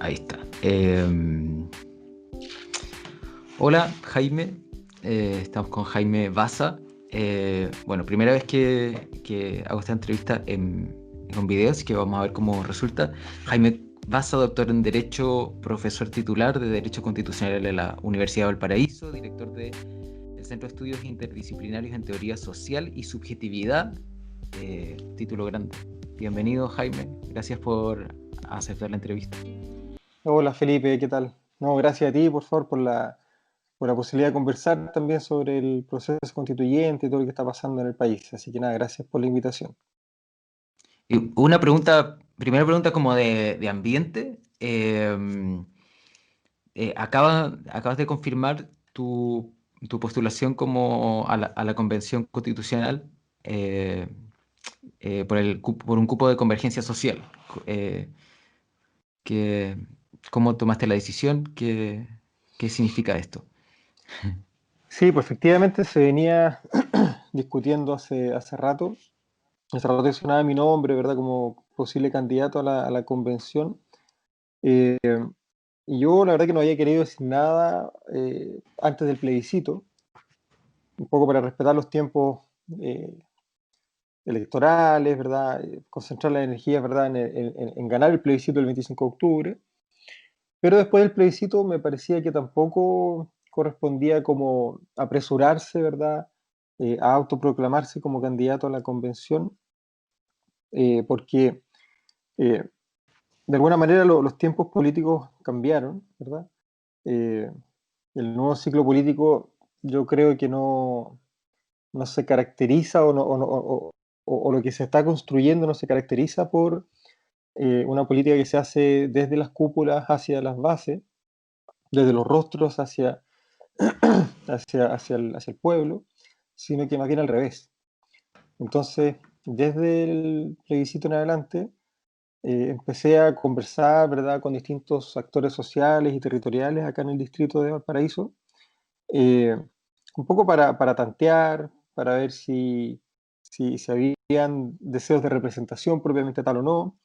Ahí está. Hola, Jaime. Estamos con Jaime Baza. Bueno, primera vez que hago esta entrevista con video, así que vamos a ver cómo resulta. Jaime Baza, doctor en Derecho, profesor titular de Derecho Constitucional de la Universidad de Valparaíso, director del Centro de Estudios Interdisciplinarios en Teoría Social y Subjetividad. Título grande. Bienvenido, Jaime. Gracias por aceptar la entrevista. Hola Felipe, ¿qué tal? No, gracias a ti, por favor, por la posibilidad de conversar también sobre el proceso constituyente y todo lo que está pasando en el país. Así que nada, gracias por la invitación. Y una pregunta, primera pregunta como de ambiente. Acabas de confirmar tu postulación como a la Convención Constitucional eh, por un cupo de convergencia social. Eh, que- ¿Cómo tomaste la decisión? ¿Qué significa esto? Sí, pues efectivamente se venía discutiendo hace rato. Hace rato que sonaba mi nombre, ¿verdad? Como posible candidato a la convención. Eh, y yo la verdad que no había querido decir nada antes del plebiscito, un poco para respetar los tiempos eh, electorales, ¿verdad? Concentrar la energía, ¿verdad? En ganar el plebiscito el 25 de octubre. Pero después del plebiscito me parecía que tampoco correspondía como apresurarse, ¿verdad? A autoproclamarse como candidato a la convención, porque eh, de alguna manera los tiempos políticos cambiaron, ¿verdad? Eh, el nuevo ciclo político yo creo que no se caracteriza o lo que se está construyendo no se caracteriza por una política que se hace desde las cúpulas hacia las bases, desde los rostros hacia el pueblo, sino que más bien al revés. Entonces, desde el plebiscito en adelante, empecé a conversar, ¿verdad?, con distintos actores sociales y territoriales acá en el distrito de Valparaíso, eh, un poco para tantear, para ver si habían deseos de representación propiamente tal o no.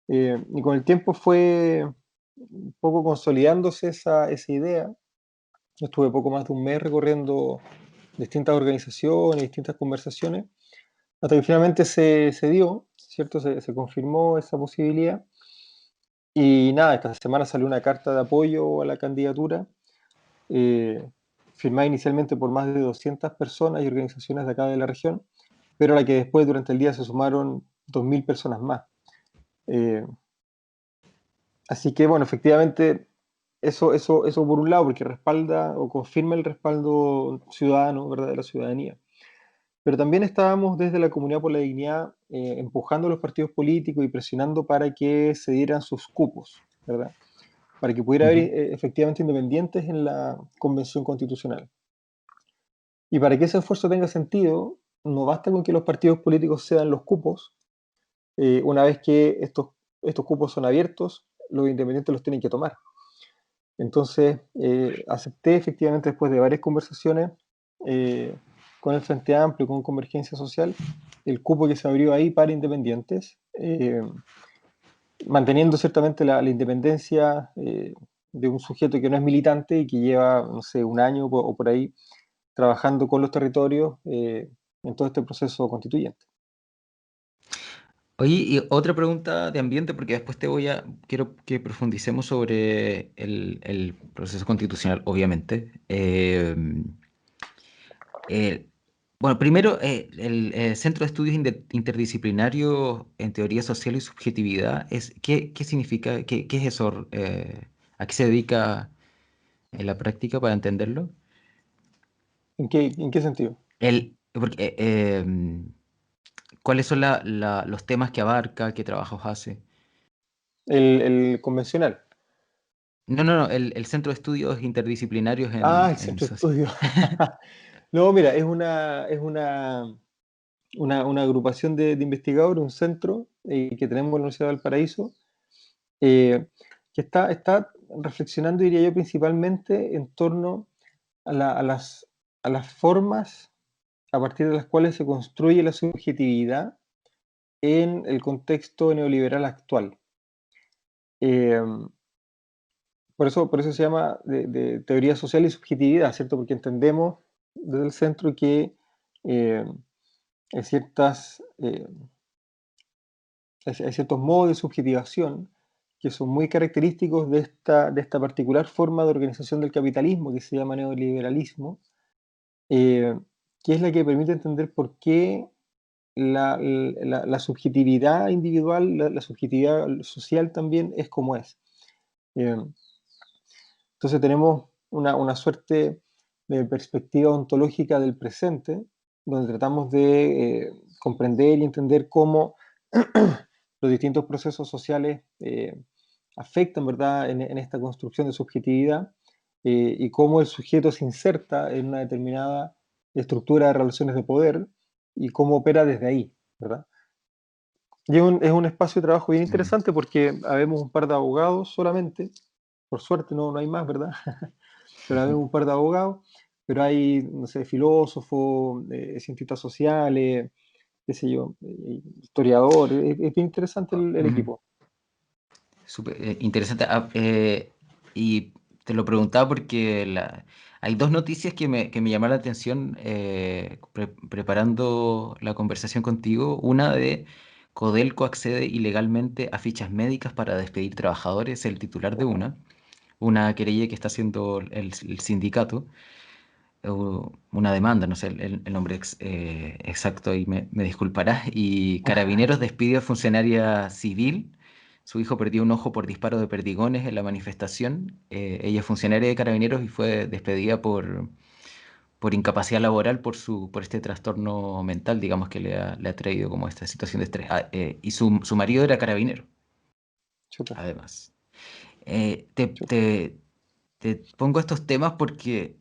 Y con el tiempo fue un poco consolidándose esa idea. Yo estuve poco más de un mes recorriendo distintas organizaciones, distintas conversaciones, hasta que finalmente se dio, ¿cierto? Se confirmó esa posibilidad. Y nada, esta semana salió una carta de apoyo a la candidatura, eh, firmada inicialmente por más de 200 personas y organizaciones de acá de la región, pero a la que después durante el día se sumaron 2.000 personas más. Eh, Así que bueno, efectivamente, eso por un lado, porque respalda o confirma el respaldo ciudadano, ¿verdad?, de la ciudadanía. Pero también estábamos desde la Comunidad por la Dignidad empujando a los partidos políticos y presionando para que se dieran sus cupos, ¿verdad? Para que pudiera haber Ujú. efectivamente independientes en la Convención Constitucional. Y para que ese esfuerzo tenga sentido, no basta con que los partidos políticos cedan los cupos. Una vez que estos cupos son abiertos, los independientes los tienen que tomar. Entonces, acepté efectivamente después de varias conversaciones eh, con el Frente Amplio, con Convergencia Social, el cupo que se abrió ahí para independientes, manteniendo ciertamente la independencia de un sujeto que no es militante y que lleva, no sé, un año o por ahí trabajando con los territorios en todo este proceso constituyente. Oye, y otra pregunta de ambiente, porque después quiero que profundicemos sobre el proceso constitucional, obviamente. Eh, bueno, primero, el Centro de Estudios Interdisciplinarios en Teoría Social y Subjetividad, ¿qué significa? ¿Qué es eso? ¿A qué se dedica en la práctica para entenderlo? ¿En qué sentido? Porque, ¿cuáles son los temas que abarca, qué trabajos hace? El convencional. No, el Centro de Estudios Interdisciplinarios Ah, el en centro de social. estudio. No, mira, es una agrupación de investigadores, un centro que tenemos en la Universidad de Valparaíso, eh, que está reflexionando, diría yo, principalmente en torno a, la- a las, a las formas a partir de las cuales se construye la subjetividad en el contexto neoliberal actual. Eh, por eso se llama de teoría social y subjetividad, ¿cierto? Porque entendemos desde el centro que eh, hay hay ciertos modos de subjetivación que son muy característicos de esta particular forma de organización del capitalismo que se llama neoliberalismo, eh, que es la que permite entender por qué la subjetividad individual, la subjetividad social también es como es. Eh, entonces tenemos una suerte de perspectiva ontológica del presente, donde tratamos de comprender y entender cómo los distintos procesos sociales afectan, ¿verdad?, en esta construcción de subjetividad, y cómo el sujeto se inserta en una determinada estructura de relaciones de poder y cómo opera desde ahí, ¿verdad? Y es un espacio de trabajo bien Mm. interesante porque habemos un par de abogados solamente, por suerte no hay más, ¿verdad? Pero habemos un par de abogados, pero hay, no sé, filósofos, cientistas sociales, qué sé yo, historiadores, es bien interesante el Mm. equipo. Súper interesante. Y te lo preguntaba porque hay dos noticias que me llamaron la atención preparando la conversación contigo. Una de Codelco accede ilegalmente a fichas médicas para despedir trabajadores, el titular de una querella que está haciendo el sindicato, una demanda, no sé el nombre exacto y me disculparás. Y Carabineros despide a funcionaria civil. Su hijo perdió un ojo por disparo de perdigones en la manifestación. Ella es funcionaria de Carabineros y fue despedida por incapacidad laboral por este trastorno mental, digamos, que le ha traído como esta situación de estrés. Y su marido era carabinero, Chuta, además. Eh, te, chuta. te- te pongo estos temas porque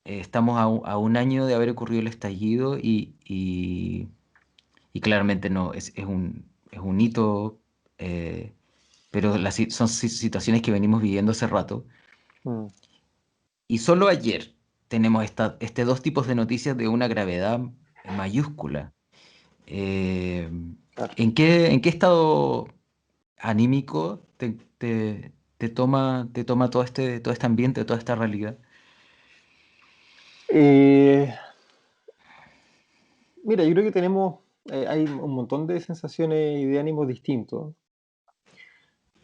estamos a un año de haber ocurrido el estallido y claramente no, es un hito, pero son situaciones que venimos viviendo hace rato. Mm, Y solo ayer tenemos este dos tipos de noticias de una gravedad mayúscula. Eh, claro. en qué estado anímico te toma todo este ambiente, toda esta realidad? Eh, Mira, yo creo que hay un montón de sensaciones y de ánimos distintos,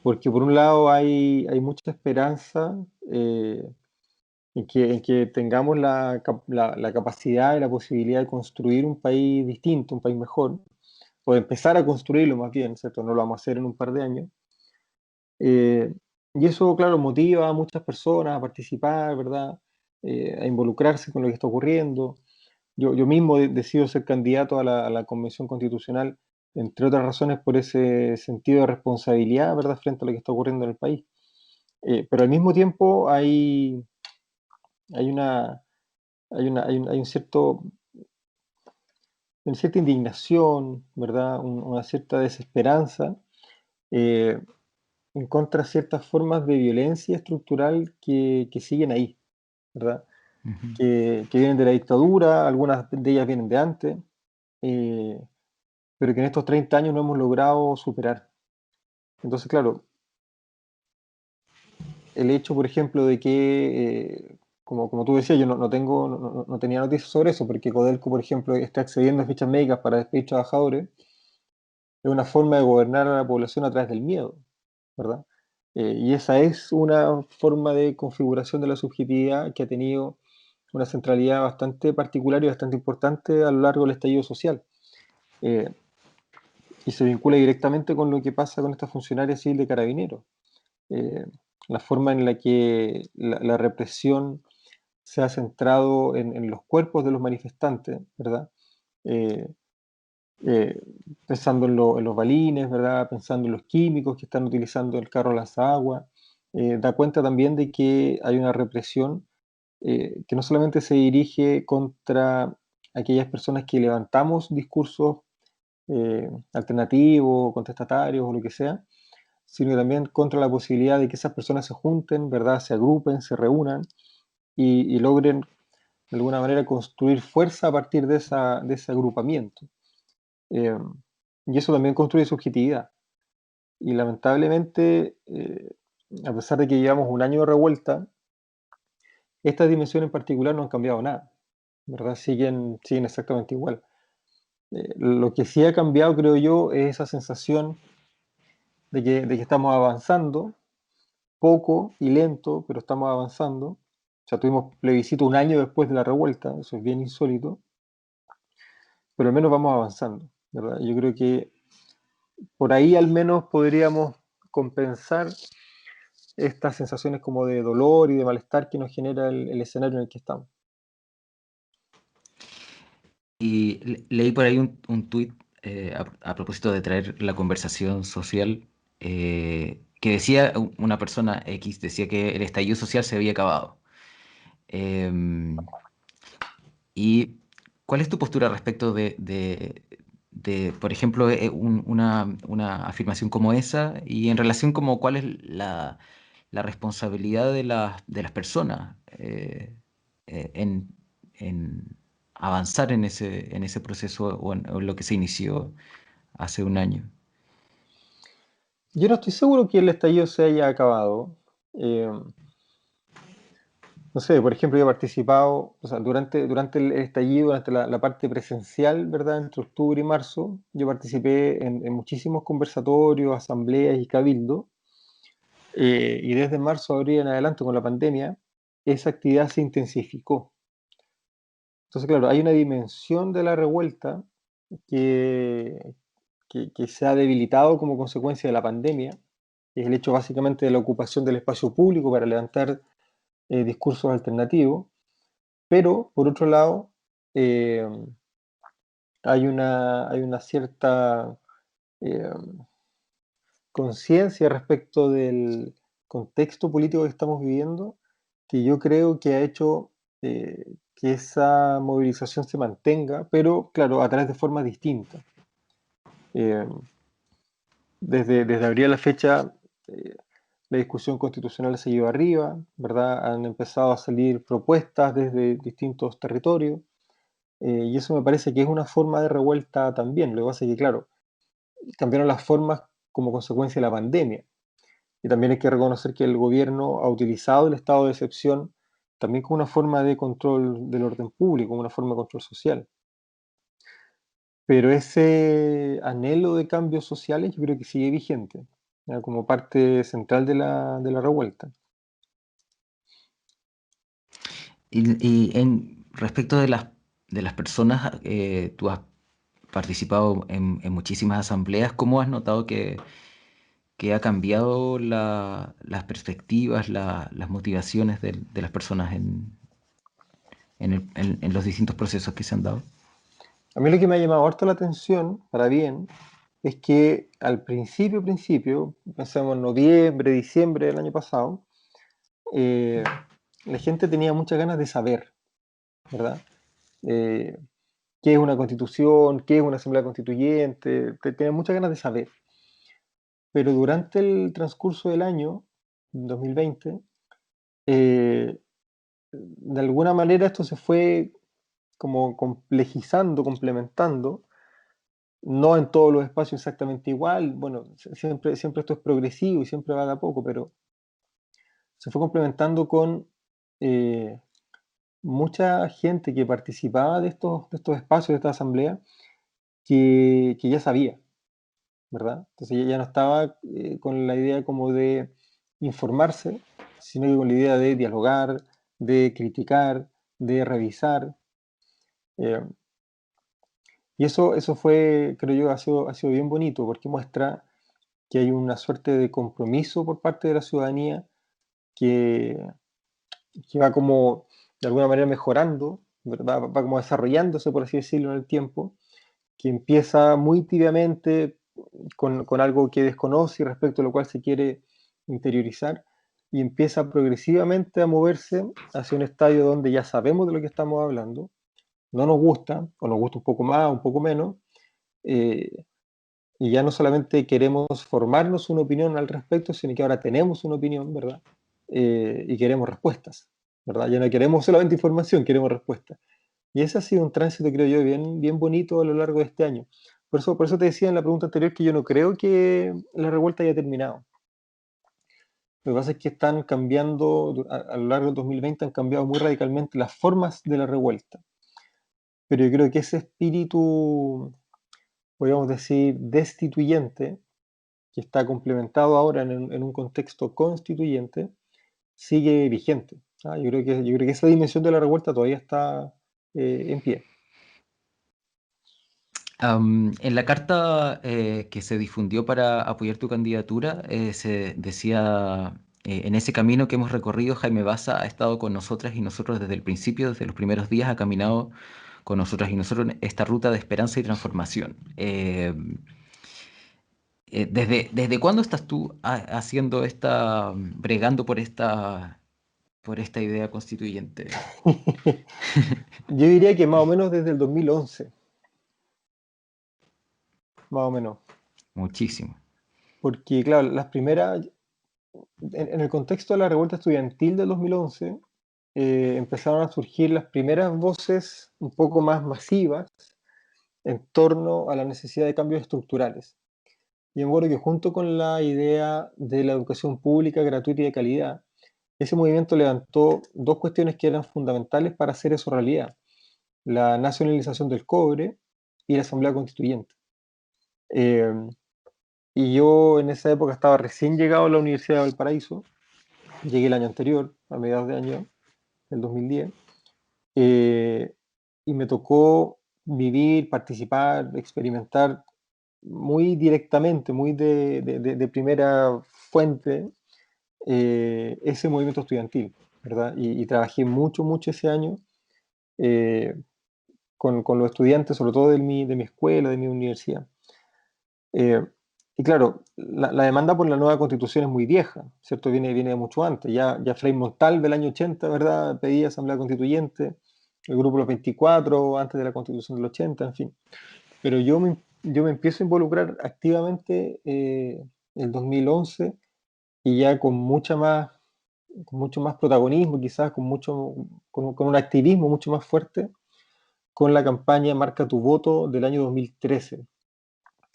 porque por un lado hay mucha esperanza en que tengamos la capacidad y la posibilidad de construir un país distinto, un país mejor, o de empezar a construirlo más bien, ¿cierto? No lo vamos a hacer en un par de años. Eh, y eso, claro, motiva a muchas personas a participar, ¿verdad? A involucrarse con lo que está ocurriendo. Yo mismo decido ser candidato a la Convención Constitucional, entre otras razones por ese sentido de responsabilidad, ¿verdad?, frente a lo que está ocurriendo en el país. Pero al mismo tiempo hay una, hay un una cierta indignación, ¿verdad?, una cierta desesperanza eh, en contra de ciertas formas de violencia estructural que siguen ahí, ¿verdad? Ujú. Que vienen de la dictadura, algunas de ellas vienen de antes, eh, pero que en estos 30 años no hemos logrado superar. Entonces, claro, el hecho, por ejemplo, de que, como tú decías, yo no tenía noticias sobre eso, porque Codelco, por ejemplo, está accediendo a fichas médicas para despedir trabajadores, es una forma de gobernar a la población a través del miedo, ¿verdad? Y esa es una forma de configuración de la subjetividad que ha tenido una centralidad bastante particular y bastante importante a lo largo del estallido social. Eh, y se vincula directamente con lo que pasa con esta funcionaria civil de Carabineros. Eh, la forma en la que la represión se ha centrado en los cuerpos de los manifestantes, ¿verdad? Eh, eh, Pensando en los balines, ¿verdad? Pensando en los químicos que están utilizando el carro lanzagua, da cuenta también de que hay una represión que no solamente se dirige contra aquellas personas que levantamos discursos alternativos, contestatarios o lo que sea, sino también contra la posibilidad de que esas personas se junten, ¿verdad? Se agrupen, se reúnan y logren de alguna manera construir fuerza a partir de ese agrupamiento. Eh, y eso también construye subjetividad. Y lamentablemente a pesar de que llevamos un año de revuelta, estas dimensiones en particular no han cambiado nada, ¿verdad? Siguen exactamente igual. Lo que sí ha cambiado, creo yo, es esa sensación de que estamos avanzando, poco y lento, pero estamos avanzando. O sea, tuvimos plebiscito un año después de la revuelta, eso es bien insólito, pero al menos vamos avanzando, ¿verdad? Yo creo que por ahí al menos podríamos compensar estas sensaciones como de dolor y de malestar que nos genera el escenario en el que estamos. Y leí por ahí un tuit a propósito de traer la conversación social, que decía una persona X, decía que el estallido social se había acabado. Em, ¿Y cuál es tu postura respecto por ejemplo, una afirmación como esa y en relación como cuál es la responsabilidad de las personas en avanzar en ese proceso o en lo que se inició hace un año? Yo no estoy seguro que el estallido se haya acabado. Eh, no sé, por ejemplo, yo he participado, o sea, durante el estallido, durante la parte presencial, ¿verdad? Entre octubre y marzo, yo participé en muchísimos conversatorios, asambleas y cabildos. Y desde marzo, abril en adelante, con la pandemia, esa actividad se intensificó. Entonces, claro, hay una dimensión de la revuelta que, que se ha debilitado como consecuencia de la pandemia, que es el hecho básicamente de la ocupación del espacio público para levantar discursos alternativos, pero por otro lado, eh, hay una cierta eh, conciencia respecto del contexto político que estamos viviendo, que yo creo que ha hecho que esa movilización se mantenga, pero claro, a través de formas distintas. Eh, desde abril a la fecha, eh, la discusión constitucional se lleva arriba, ¿verdad? Han empezado a salir propuestas desde distintos territorios, y eso me parece que es una forma de revuelta también. Lo que pasa es que, claro, cambiaron las formas como consecuencia de la pandemia. Y también hay que reconocer que el gobierno ha utilizado el estado de excepción también como una forma de control del orden público, como una forma de control social. Pero ese anhelo de cambios sociales yo creo que sigue vigente, ¿ya? Como parte central de la revuelta. Y respecto de las personas, tú has participado en muchísimas asambleas. ¿Cómo has notado que ha cambiado las perspectivas, las motivaciones de las personas en los distintos procesos que se han dado? A mí lo que me ha llamado harto la atención, para bien, es que al principio, pensamos en noviembre, diciembre del año pasado, eh, la gente tenía muchas ganas de saber, ¿verdad? Eh, ¿Qué es una constitución? ¿Qué es una asamblea constituyente? Tenía muchas ganas de saber. Pero durante el transcurso del año 2020, eh, de alguna manera esto se fue como complejizando, complementando, no en todos los espacios exactamente igual. Bueno, siempre esto es progresivo y siempre va de a poco, pero se fue complementando con eh, mucha gente que participaba de estos espacios, de esta asamblea, que ya sabía, ¿verdad? Entonces ya no estaba con la idea como de informarse, sino que con la idea de dialogar, de criticar, de revisar. eh, y eso fue, creo yo, ha sido bien bonito porque muestra que hay una suerte de compromiso por parte de la ciudadanía que, que va como de alguna manera mejorando, ¿verdad? Va como desarrollándose, por así decirlo, en el tiempo, que empieza muy tibiamente con algo que desconoce y respecto a lo cual se quiere interiorizar, y empieza progresivamente a moverse hacia un estadio donde ya sabemos de lo que estamos hablando, no nos gusta, o nos gusta un poco más, un poco menos, eh, y ya no solamente queremos formarnos una opinión al respecto, sino que ahora tenemos una opinión, ¿verdad? Y queremos respuestas, ¿verdad? Ya no queremos solamente información, queremos respuestas. Y ese ha sido un tránsito, creo yo, bien, bien bonito a lo largo de este año. Por eso te decía en la pregunta anterior que yo no creo que la revuelta haya terminado. Lo que pasa es que están cambiando, a lo largo del 2020 han cambiado muy radicalmente las formas de la revuelta. Pero yo creo que ese espíritu, podríamos decir, destituyente, que está complementado ahora en un contexto constituyente, sigue vigente. Yo creo que esa dimensión de la revuelta todavía está en pie. En la carta que se difundió para apoyar tu candidatura, se decía, en ese camino que hemos recorrido, Jaime Baza ha estado con nosotras y nosotros desde el principio, desde los primeros días, ha caminado con nosotras y nosotros en esta ruta de esperanza y transformación. ¿Desde cuándo estás tú haciendo bregando por esta idea constituyente? Yo diría que más o menos desde el 2011, más o menos. Muchísimo. Porque, claro, las primeras, en el contexto de la revuelta estudiantil del 2011, empezaron a surgir las primeras voces un poco más masivas en torno a la necesidad de cambios estructurales. Y me acuerdo que junto con la idea de la educación pública gratuita y de calidad, ese movimiento levantó dos cuestiones que eran fundamentales para hacer eso realidad: la nacionalización del cobre y la Asamblea Constituyente. Eh, y yo en esa época estaba recién llegado a la Universidad de Valparaíso, llegué el año anterior, a mediados de año, el 2010, eh, y me tocó vivir, participar, experimentar muy directamente, muy de primera fuente, ese movimiento estudiantil, ¿verdad? Y trabajé mucho, mucho ese año eh, con los estudiantes, sobre todo de mi escuela, de mi universidad. Eh, y claro, la demanda por la nueva constitución es muy vieja, ¿cierto? Viene de mucho antes. Ya Frei Montal del año 80, ¿verdad? Pedía asamblea constituyente, el grupo Los 24, antes de la constitución del 80, en fin. Pero yo me empiezo a involucrar activamente en el 2011 y ya con mucho más protagonismo, quizás con un activismo mucho más fuerte, con la campaña Marca tu voto del año 2013,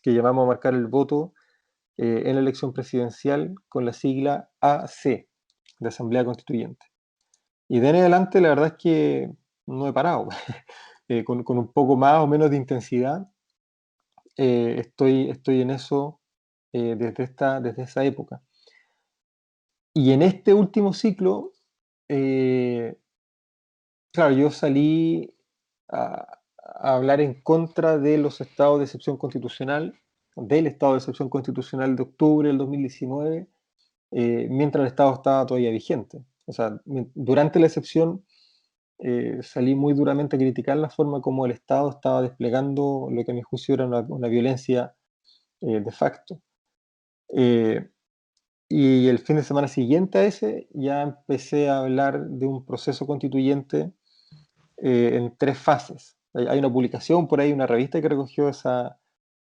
que llamamos a marcar el voto en la elección presidencial con la sigla AC, de Asamblea Constituyente. Y de ahí en adelante la verdad es que no he parado. Con un poco más o menos de intensidad, estoy en eso desde esa época. Y en este último ciclo, eh, claro, yo salí a hablar en contra de los estados de excepción constitucional, del estado de excepción constitucional de octubre del 2019, mientras el estado estaba todavía vigente. O sea, durante la excepción salí muy duramente a criticar la forma como el Estado estaba desplegando lo que a mi juicio era una violencia de facto. Eh, y el fin de semana siguiente a ese ya empecé a hablar de un proceso constituyente en tres fases. Hay una publicación por ahí, una revista que recogió esa,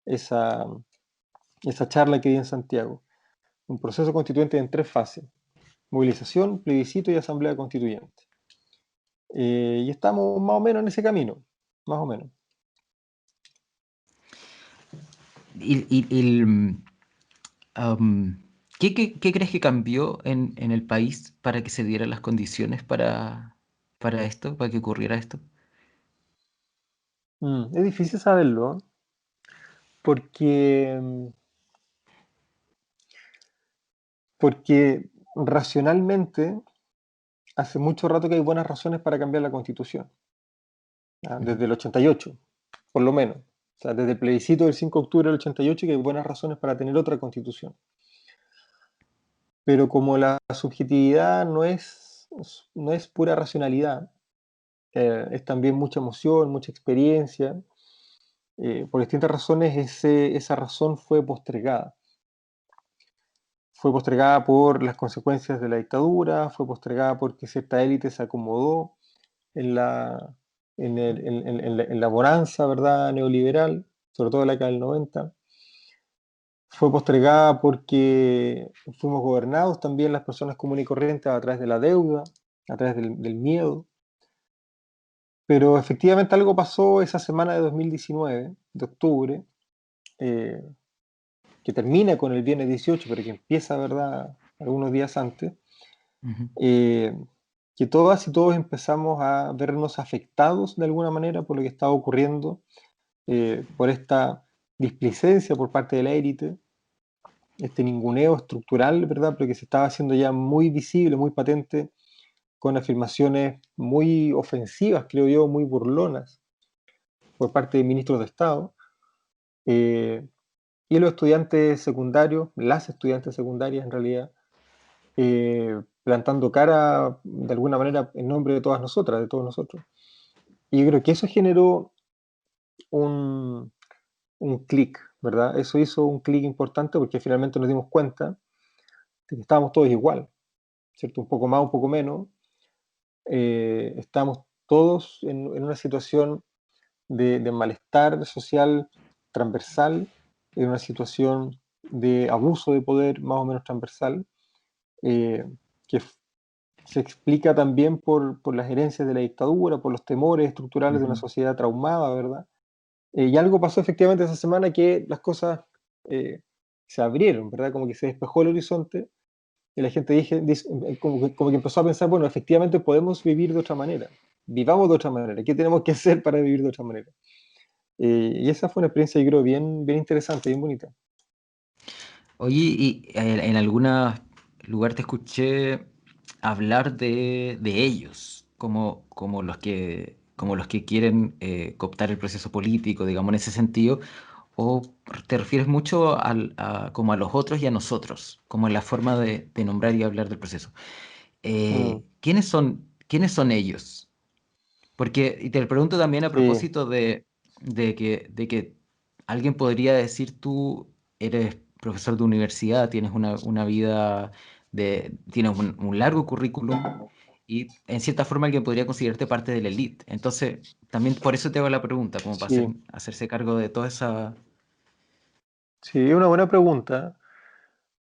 esa charla que di en Santiago. Un proceso constituyente en tres fases: movilización, plebiscito y asamblea constituyente. Y estamos más o menos en ese camino, más o menos. Y Am, ¿qué crees que cambió en el país para que se dieran las condiciones para esto, para que ocurriera esto? Es difícil saberlo, porque, porque racionalmente hace mucho rato que hay buenas razones para cambiar la constitución, ¿ya? Ujú. Desde el 88, por lo menos. O sea, desde el plebiscito del 5 de octubre del 88 que hay buenas razones para tener otra constitución. Pero como la subjetividad no es pura racionalidad, es también mucha emoción, mucha experiencia, por distintas razones esa razón fue postergada. Fue postergada por las consecuencias de la dictadura, fue postergada porque cierta élite se acomodó en en la bonanza, ¿verdad?, neoliberal, sobre todo en la década del 90. Fue postergada porque fuimos gobernados también las personas comunes y corrientes a través de la deuda, a través del miedo. Pero efectivamente algo pasó esa semana de 2019, de octubre, eh, que termina con el viernes 18, pero que empieza, ¿verdad?, algunos días antes, Ujú. eh, que todas y todos empezamos a vernos afectados de alguna manera por lo que estaba ocurriendo, por esta displicencia por parte de la élite, este ninguneo estructural, ¿verdad? Pero que se estaba haciendo ya muy visible, muy patente, con afirmaciones muy ofensivas, creo yo, muy burlonas por parte de ministros de Estado. eh, y los estudiantes secundarios, las estudiantes secundarias en realidad, plantando cara de alguna manera en nombre de todas nosotras, de todos nosotros. Y yo creo que eso generó un, un clic, ¿verdad? Eso hizo un clic importante porque finalmente nos dimos cuenta de que estábamos todos igual, ¿cierto? Un poco más, un poco menos. Estamos todos en una situación de malestar social transversal, en una situación de abuso de poder más o menos transversal, eh, que se explica también por las herencias de la dictadura, por los temores estructurales de una Ujú. sociedad traumada, ¿verdad? Y algo pasó efectivamente esa semana que las cosas eh, se abrieron, ¿verdad? Como que se despejó el horizonte y la gente como que empezó a pensar, bueno, efectivamente podemos vivir de otra manera, vivamos de otra manera, ¿qué tenemos que hacer para vivir de otra manera? Y esa fue una experiencia, yo creo, bien, bien interesante, bien bonita. Oye, y en algún lugar te escuché hablar de ellos, como los que quieren cooptar el proceso político, digamos, en ese sentido, o te refieres mucho como a los otros y a nosotros, como en la forma de nombrar y hablar del proceso. Mm, ¿Quiénes son ellos? Porque, y te lo pregunto también a sí, propósito de que alguien podría decir tú eres profesor de universidad, tienes una vida tienes un largo currículum y en cierta forma alguien podría considerarte parte de la elite. Entonces, también por eso te hago la pregunta, como para sí, hacerse cargo de toda esa... sí, es una buena pregunta,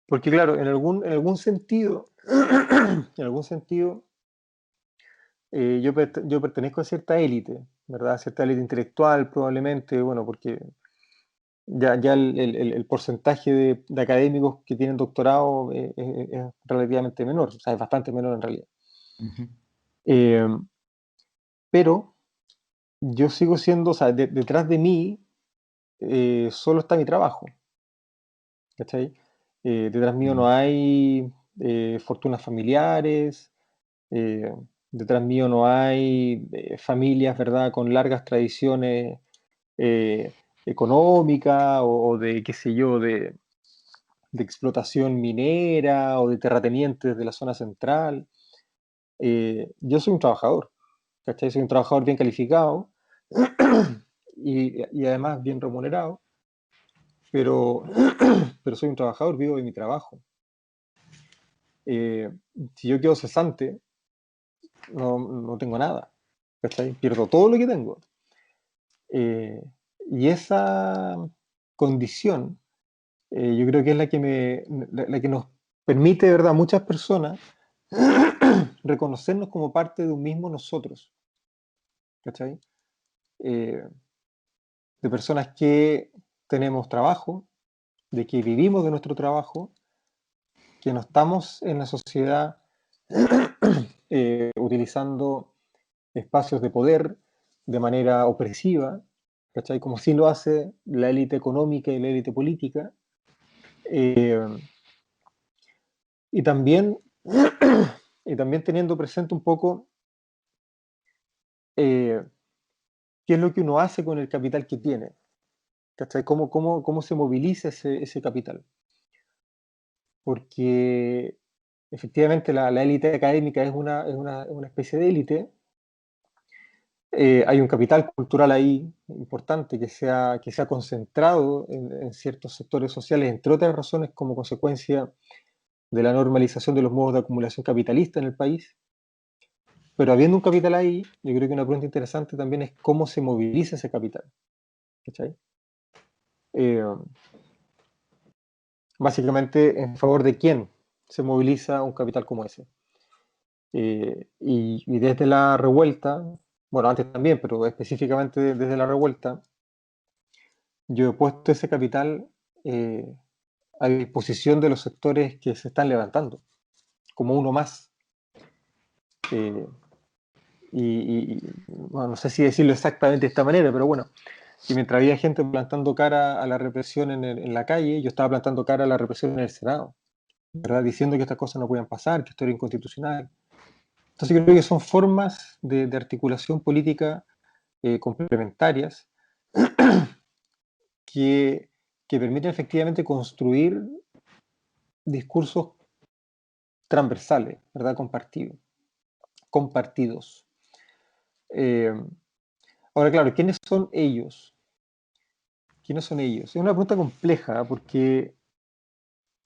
porque claro, en algún sentido, en algún sentido, yo pertenezco a cierta élite, ¿verdad? A cierta élite intelectual probablemente, bueno, porque ya el porcentaje de académicos que tienen doctorado es relativamente menor, o sea, es bastante menor en realidad. Ujú. Eh, pero yo sigo siendo, o sea, detrás de mí solo está mi trabajo, ¿cachai? Detrás mío no Mm. hay fortunas familiares, eh, detrás mío no hay familias, ¿verdad?, con largas tradiciones eh, económicas o de, qué sé yo, de explotación minera o de terratenientes de la zona central. Yo soy un trabajador, ¿cachai? Soy un trabajador bien calificado y además bien remunerado, pero, pero soy un trabajador, vivo de mi trabajo. Eh, si yo quedo cesante, no tengo nada, ¿cachai? Pierdo todo lo que tengo. Eh, y esa condición, yo creo que es la que nos permite, ¿verdad?, a muchas personas reconocernos como parte de un mismo nosotros, ¿cachai? Eh, de personas que tenemos trabajo, de que vivimos de nuestro trabajo, que no estamos en la sociedad utilizando espacios de poder de manera opresiva, ¿cachai? Como sí lo hace la élite económica y la élite política. Eh, y, también, y también teniendo presente un poco eh, qué es lo que uno hace con el capital que tiene, ¿cachai? ¿Cómo se moviliza ese capital? Porque efectivamente la élite académica es una especie de élite. Hay un capital cultural ahí importante que se ha concentrado en ciertos sectores sociales, entre otras razones como consecuencia de la normalización de los modos de acumulación capitalista en el país. Pero habiendo un capital ahí, yo creo que una pregunta interesante también es cómo se moviliza ese capital. ¿Cachai? Eh, Básicamente, ¿en favor de quién se moviliza un capital como ese? Y desde la revuelta, bueno, antes también, pero específicamente desde la revuelta, yo he puesto ese capital eh, a disposición de los sectores que se están levantando, como uno más. Eh, bueno, no sé si decirlo exactamente de esta manera, pero bueno, y mientras había gente plantando cara a la represión en la calle, yo estaba plantando cara a la represión en el Senado, ¿verdad? Diciendo que estas cosas no podían pasar, que esto era inconstitucional. Entonces yo creo que son formas de articulación política complementarias que, que permiten efectivamente construir discursos transversales, ¿verdad? Compartidos. Eh, Ahora, claro, ¿quiénes son ellos? ¿Quiénes son ellos? Es una pregunta compleja porque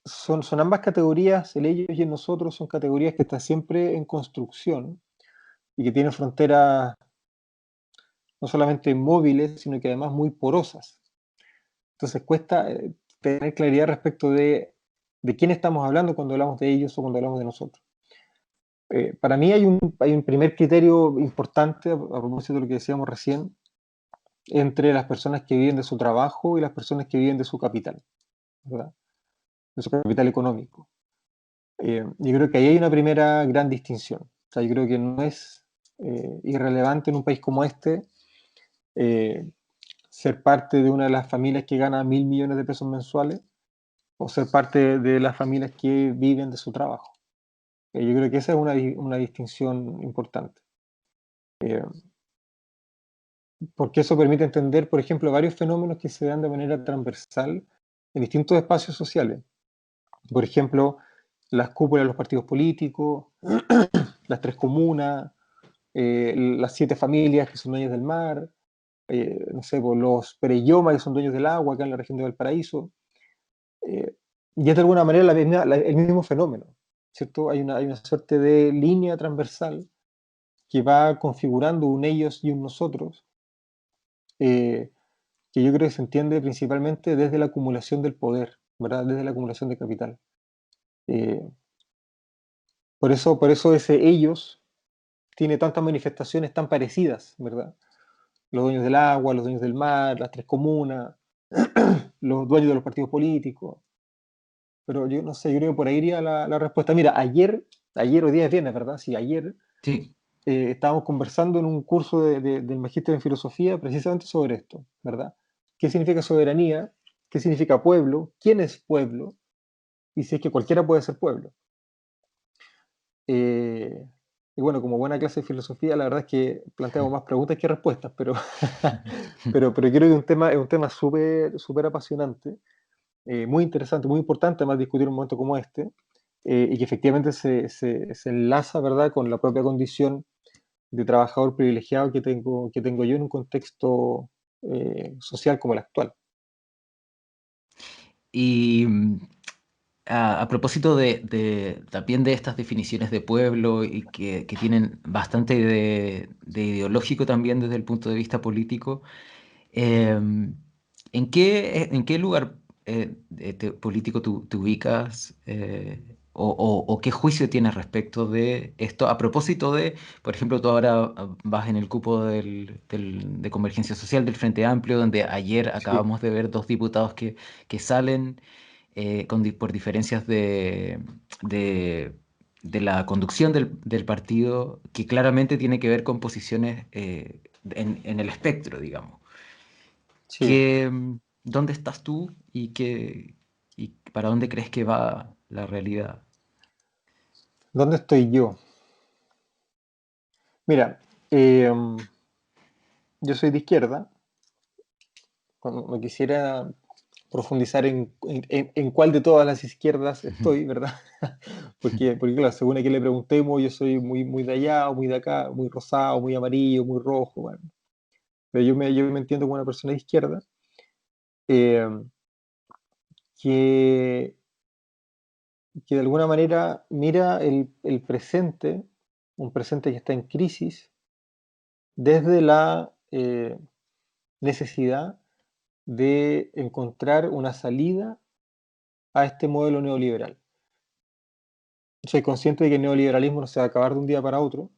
son ambas categorías, el ellos y el nosotros, son categorías que están siempre en construcción y que tienen fronteras no solamente móviles, sino que además muy porosas. Entonces cuesta tener claridad respecto de quién estamos hablando cuando hablamos de ellos o cuando hablamos de nosotros. Para mí hay un primer criterio importante, a propósito de lo que decíamos recién, entre las personas que viven de su trabajo y las personas que viven de su capital, ¿verdad? De su capital económico. Yo creo que ahí hay una primera gran distinción. O sea, yo creo que no es irrelevante en un país como este eh, ser parte de una de las familias que gana 1.000 millones de pesos mensuales o ser parte de las familias que viven de su trabajo. Yo creo que esa es una distinción importante. Eh, Porque eso permite entender, por ejemplo, varios fenómenos que se dan de manera transversal en distintos espacios sociales. Por ejemplo, las cúpulas de los partidos políticos, las tres comunas, las siete familias que son dueñas del mar, no sé, pues, los Pereyoma que son dueños del agua acá en la región de Valparaíso. eh, y es de alguna manera el mismo fenómeno, ¿cierto? Hay una suerte de línea transversal que va configurando un ellos y un nosotros, eh, que yo creo que se entiende principalmente desde la acumulación del poder, ¿verdad? Desde la acumulación de capital. Eh, por eso ese ellos tiene tantas manifestaciones tan parecidas, ¿verdad? Los dueños del agua, los dueños del mar, las tres comunas, los dueños de los partidos políticos. Pero yo no sé, yo creo que por ahí iría la respuesta. Mira, ayer o día es viernes, ¿verdad? Sí, ayer Sí. estábamos conversando en un curso del Magíster en Filosofía precisamente sobre esto, ¿verdad? ¿Qué significa soberanía? ¿Qué significa pueblo? ¿Quién es pueblo? Y si es que cualquiera puede ser pueblo. Eh, y bueno, como buena clase de filosofía, la verdad es que planteamos más preguntas que respuestas, pero, pero creo que es un tema súper súper apasionante, muy interesante, muy importante además discutir un momento como este, y que efectivamente se enlaza, ¿verdad?, con la propia condición de trabajador privilegiado que tengo yo en un contexto social como el actual. Y a propósito también de estas definiciones de pueblo y que tienen bastante de ideológico también desde el punto de vista político, en qué lugar político te ubicas o qué juicio tienes respecto de esto? A propósito de, por ejemplo, tú ahora vas en el cupo de Convergencia Social del Frente Amplio, donde ayer Sí, acabamos de ver dos diputados que salen por diferencias de, de la conducción del partido, que claramente tiene que ver con posiciones en el espectro, digamos. sí. ¿Dónde estás tú y para dónde crees que va la realidad? ¿Dónde estoy yo? Mira, eh, yo soy de izquierda, no quisiera profundizar en cuál de todas las izquierdas estoy, ¿verdad? Porque claro, según a quién le preguntemos, yo soy muy de allá, o muy de acá, muy rosado, muy amarillo, muy rojo, bueno. Pero yo me entiendo como una persona de izquierda eh, que, que de alguna manera mira el presente, un presente que está en crisis, desde la necesidad de encontrar una salida a este modelo neoliberal. Soy consciente de que el neoliberalismo no se va a acabar de un día para otro,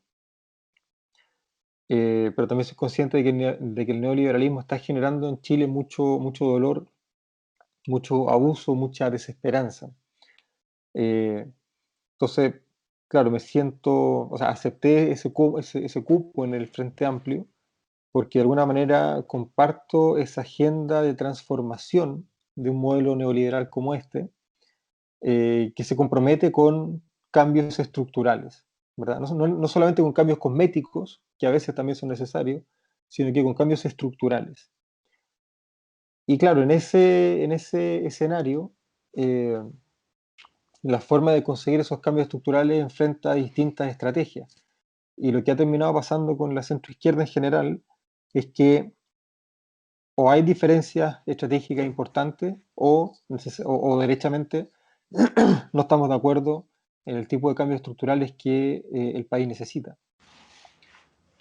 pero también soy consciente de que el neoliberalismo está generando en Chile mucho dolor mucho abuso, mucha desesperanza. Eh, entonces, claro, me siento, o sea, acepté ese cupo en el Frente Amplio porque de alguna manera comparto esa agenda de transformación de un modelo neoliberal como este, que se compromete con cambios estructurales, ¿verdad? No solamente con cambios cosméticos, que a veces también son necesarios, sino que con cambios estructurales. Y claro, en ese escenario, eh, la forma de conseguir esos cambios estructurales enfrenta distintas estrategias. Y lo que ha terminado pasando con la centroizquierda en general es que o hay diferencias estratégicas importantes o derechamente no estamos de acuerdo en el tipo de cambios estructurales que el país necesita.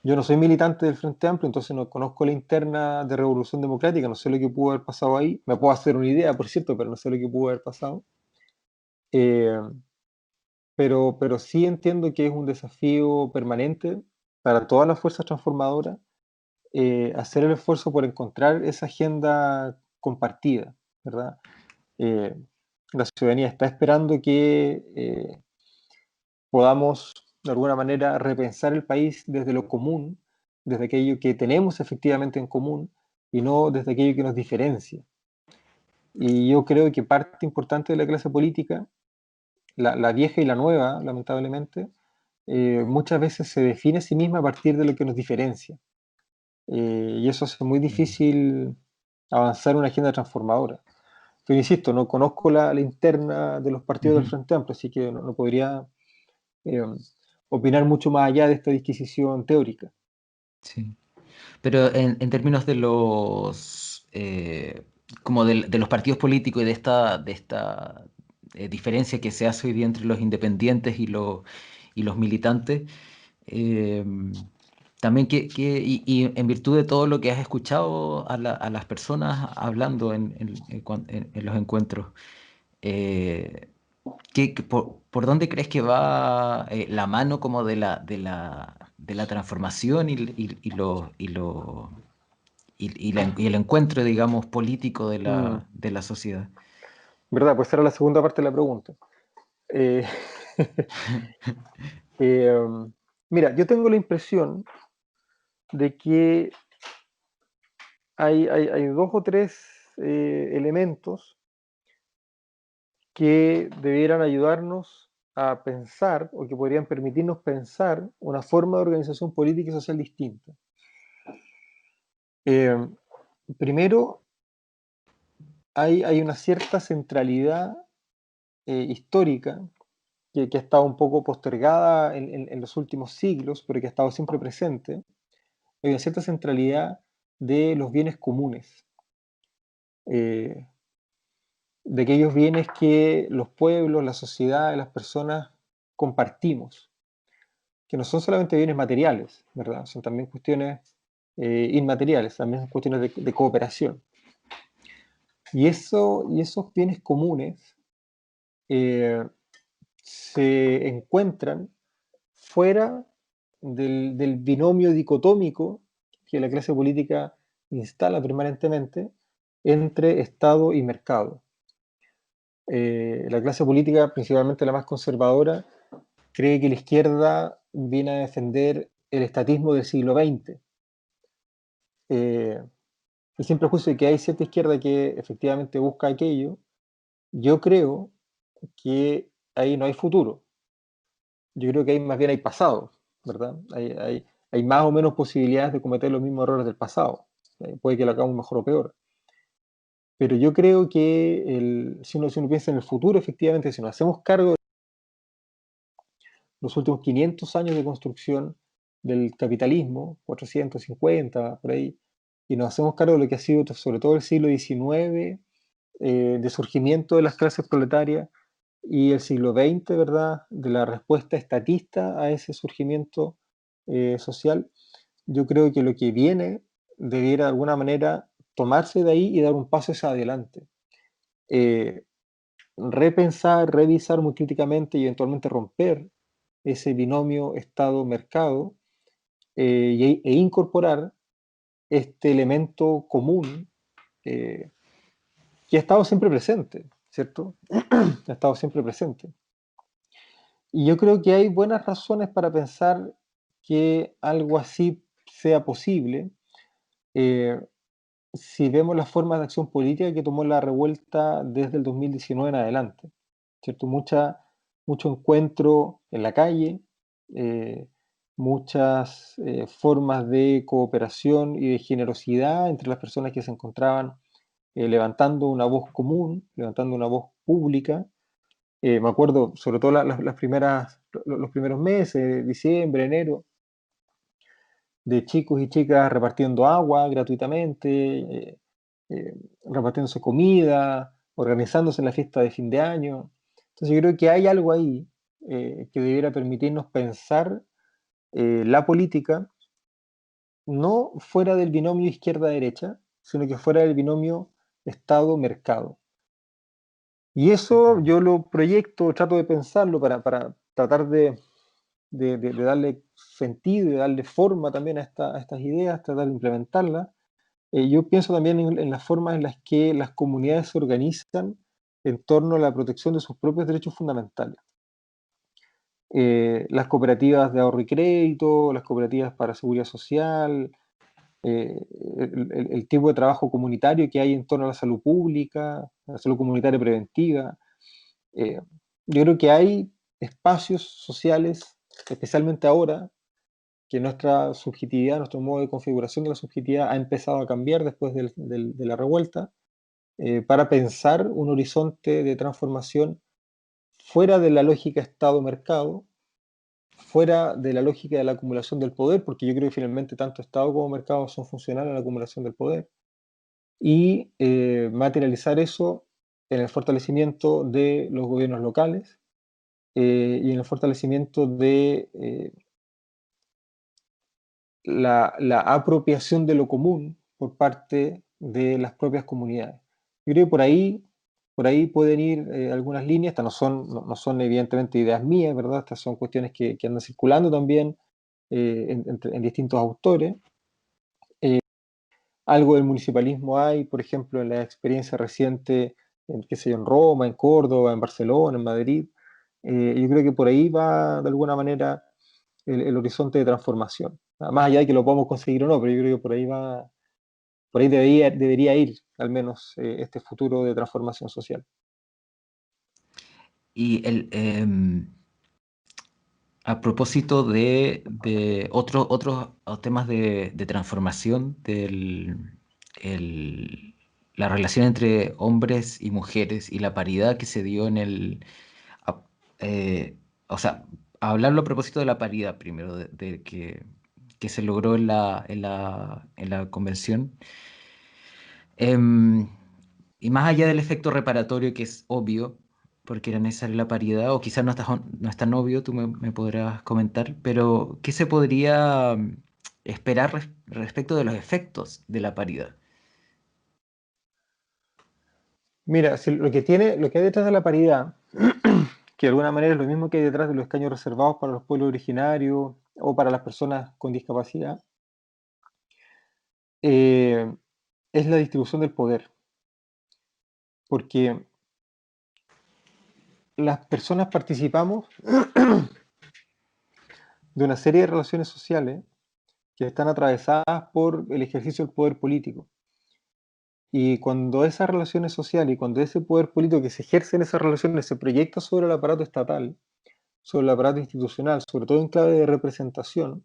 Yo no soy militante del Frente Amplio, entonces no conozco la interna de Revolución Democrática, no sé lo que pudo haber pasado ahí. Me puedo hacer una idea, por cierto, pero no sé lo que pudo haber pasado. Eh, pero sí entiendo que es un desafío permanente para todas las fuerzas transformadoras hacer el esfuerzo por encontrar esa agenda compartida, ¿verdad? Eh, la ciudadanía está esperando que podamos, de alguna manera, repensar el país desde lo común, desde aquello que tenemos efectivamente en común y no desde aquello que nos diferencia. Y yo creo que parte importante de la clase política, la vieja y la nueva, lamentablemente, muchas veces se define a sí misma a partir de lo que nos diferencia. Y eso hace muy difícil avanzar en una agenda transformadora. Pero insisto, no conozco la interna de los partidos del Ujú. Frente Amplio, así que no podría eh, opinar mucho más allá de esta disquisición teórica. Sí. Pero en términos de los como de los partidos políticos y de esta diferencia que se hace hoy día entre los independientes y los militantes, eh, también y en virtud de todo lo que has escuchado a las personas hablando en los encuentros, eh, por dónde crees que va la mano como de la transformación y el encuentro, digamos, político de Mm, la sociedad? ¿verdad? Pues esa era la segunda parte de la pregunta. Eh, eh, mira, yo tengo la impresión de que hay dos o tres elementos que debieran ayudarnos a pensar o que podrían permitirnos pensar una forma de organización política y social distinta. Eh, Primero, hay una cierta centralidad histórica que ha estado un poco postergada en los últimos siglos, pero que ha estado siempre presente. Hay una cierta centralidad de los bienes comunes, eh, de aquellos bienes que los pueblos, la sociedad, las personas compartimos, que no son solamente bienes materiales, ¿verdad? Son también cuestiones inmateriales, también son cuestiones de cooperación. Y esos bienes comunes eh, se encuentran fuera del binomio dicotómico que la clase política instala permanentemente entre Estado y mercado. La clase política, principalmente la más conservadora, cree que la izquierda viene a defender el estatismo del siglo XX. Eh, y sin prejuicio de que hay cierta izquierda que efectivamente busca aquello, yo creo que ahí no hay futuro. Yo creo que ahí más bien hay pasado, ¿verdad? Hay más o menos posibilidades de cometer los mismos errores del pasado. Puede que lo hagamos mejor o peor. Pero yo creo que si uno piensa en el futuro, efectivamente, si nos hacemos cargo de los últimos 500 años de construcción del capitalismo, 450, por ahí, y nos hacemos cargo de lo que ha sido sobre todo el siglo XIX, de surgimiento de las clases proletarias, y el siglo XX, ¿verdad?, de la respuesta estatista a ese surgimiento social, yo creo que lo que viene debiera de alguna manera tomarse de ahí y dar un paso hacia adelante. Eh, Repensar, revisar muy críticamente y eventualmente romper ese binomio Estado-mercado e incorporar este elemento común, eh, que ha estado siempre presente, ¿cierto? Ha estado siempre presente. Y yo creo que hay buenas razones para pensar que algo así sea posible, eh, si vemos las formas de acción política que tomó la revuelta desde el 2019 en adelante, ¿cierto? Mucho encuentro en la calle, eh, muchas formas de cooperación y de generosidad entre las personas que se encontraban levantando una voz común, levantando una voz pública. Me acuerdo, sobre todo los primeros meses, diciembre, enero, de chicos y chicas repartiendo agua gratuitamente, repartiéndose comida, organizándose en la fiesta de fin de año. Entonces yo creo que hay algo ahí que debiera permitirnos pensar la política no fuera del binomio izquierda-derecha, sino que fuera del binomio Estado-mercado. Y eso yo lo proyecto, trato de pensarlo para tratar de darle sentido y de darle forma también a estas ideas, tratar de implementarlas. Yo pienso también en las formas en las que las comunidades se organizan en torno a la protección de sus propios derechos fundamentales. Las cooperativas de ahorro y crédito, las cooperativas para seguridad social, eh, el tipo de trabajo comunitario que hay en torno a la salud pública, la salud comunitaria preventiva. Eh, yo creo que hay espacios sociales, especialmente ahora, que nuestra subjetividad, nuestro modo de configuración de la subjetividad ha empezado a cambiar después de la revuelta, para pensar un horizonte de transformación fuera de la lógica Estado-mercado, fuera de la lógica de la acumulación del poder, porque yo creo que finalmente tanto Estado como mercado son funcionales a la acumulación del poder, y materializar eso en el fortalecimiento de los gobiernos locales y en el fortalecimiento de la apropiación de lo común por parte de las propias comunidades. Yo creo que por ahí pueden ir algunas líneas, estas no son evidentemente ideas mías, ¿verdad? Estas son cuestiones que andan circulando también en distintos autores. Algo del municipalismo hay, por ejemplo, en la experiencia reciente, qué sé yo, en Roma, en Córdoba, en Barcelona, en Madrid. Yo creo que por ahí va, de alguna manera, el horizonte de transformación. Más allá de que lo podamos conseguir o no, pero yo creo que por ahí va, por ahí debería ir, al menos, este futuro de transformación social. Y a propósito de otros temas de transformación, el- la relación entre hombres y mujeres y la paridad que se dio a- eh, o sea, hablarlo a propósito de la paridad primero, que se logró en la convención. Em, y más allá del efecto reparatorio que es obvio, porque era necesaria la paridad, o quizás no es tan obvio, tú me podrás comentar, pero ¿qué se podría esperar respecto de los efectos de la paridad? Mira, si lo que hay detrás de la paridad, que de alguna manera es lo mismo que hay detrás de los escaños reservados para los pueblos originarios o para las personas con discapacidad, eh, es la distribución del poder. Porque las personas participamos de una serie de relaciones sociales que están atravesadas por el ejercicio del poder político. Y cuando esas relaciones sociales y cuando ese poder político que se ejerce en esas relaciones se proyecta sobre el aparato estatal, sobre el aparato institucional, sobre todo en clave de representación,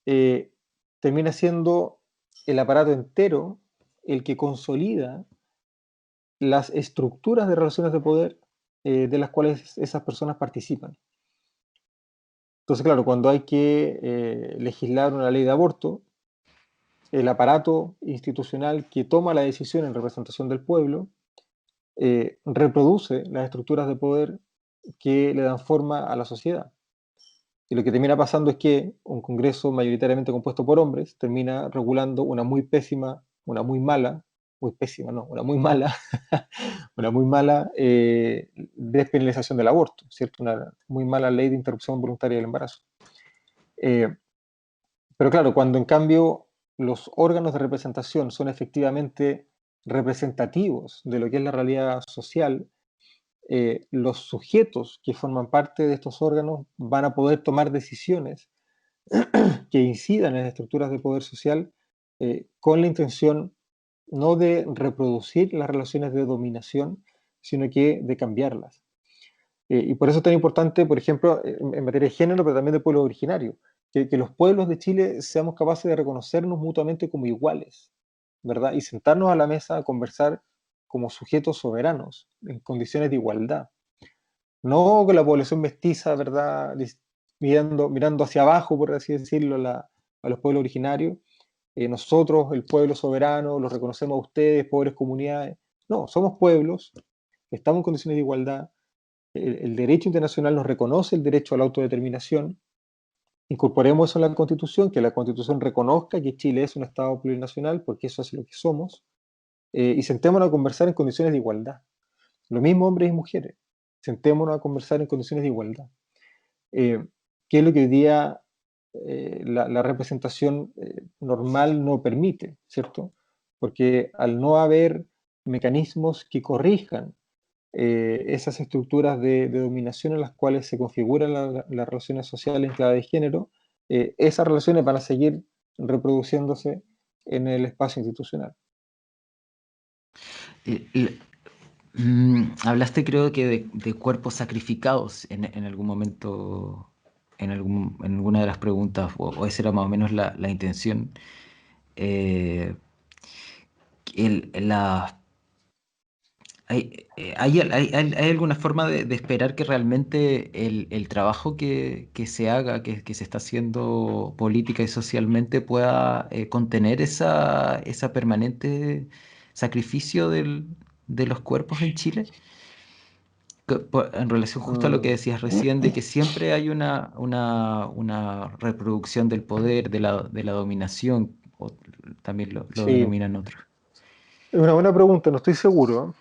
eh, termina siendo el aparato entero el que consolida las estructuras de relaciones de poder de las cuales esas personas participan. Entonces, claro, cuando hay que legislar una ley de aborto, el aparato institucional que toma la decisión en representación del pueblo reproduce las estructuras de poder que le dan forma a la sociedad. Y lo que termina pasando es que un Congreso mayoritariamente compuesto por hombres termina regulando una muy pésima, una muy mala, muy pésima, no, una muy mala, una muy mala despenalización del aborto, ¿cierto? Una muy mala ley de interrupción voluntaria del embarazo. Eh, pero claro, cuando en cambio los órganos de representación son efectivamente representativos de lo que es la realidad social, los sujetos que forman parte de estos órganos van a poder tomar decisiones que incidan en las estructuras de poder social con la intención no de reproducir las relaciones de dominación, sino que de cambiarlas. Y por eso es tan importante, por ejemplo, en materia de género, pero también de pueblos originarios, que los pueblos de Chile seamos capaces de reconocernos mutuamente como iguales, ¿verdad? Y sentarnos a la mesa a conversar como sujetos soberanos, en condiciones de igualdad. No con la población mestiza, ¿verdad? Mirando hacia abajo, por así decirlo, a los pueblos originarios. Nosotros, el pueblo soberano, los reconocemos a ustedes, pobres comunidades. No, somos pueblos, estamos en condiciones de igualdad. El derecho internacional nos reconoce el derecho a la autodeterminación. Incorporemos eso en la Constitución, que la Constitución reconozca que Chile es un Estado plurinacional, porque eso es lo que somos, y sentémonos a conversar en condiciones de igualdad. Lo mismo hombres y mujeres. Sentémonos a conversar en condiciones de igualdad. Eh, ¿Qué es lo que hoy día la representación normal no permite, ¿cierto? Porque al no haber mecanismos que corrijan esas estructuras de dominación en las cuales se configuran las relaciones sociales en clave de género, esas relaciones van a seguir reproduciéndose en el espacio institucional. Y- y, hablaste creo que de cuerpos sacrificados en algún momento, en alguna de las preguntas, o esa era más o menos la intención. Eh, la, ¿hay alguna forma de esperar que realmente el trabajo que se haga, que se está haciendo política y socialmente pueda contener esa permanente sacrificio de los cuerpos en Chile? En relación justo a lo que Mm, decías recién, de que siempre hay una reproducción del poder, de la dominación, o también lo sí, denominan otros. es una buena pregunta, no estoy seguro.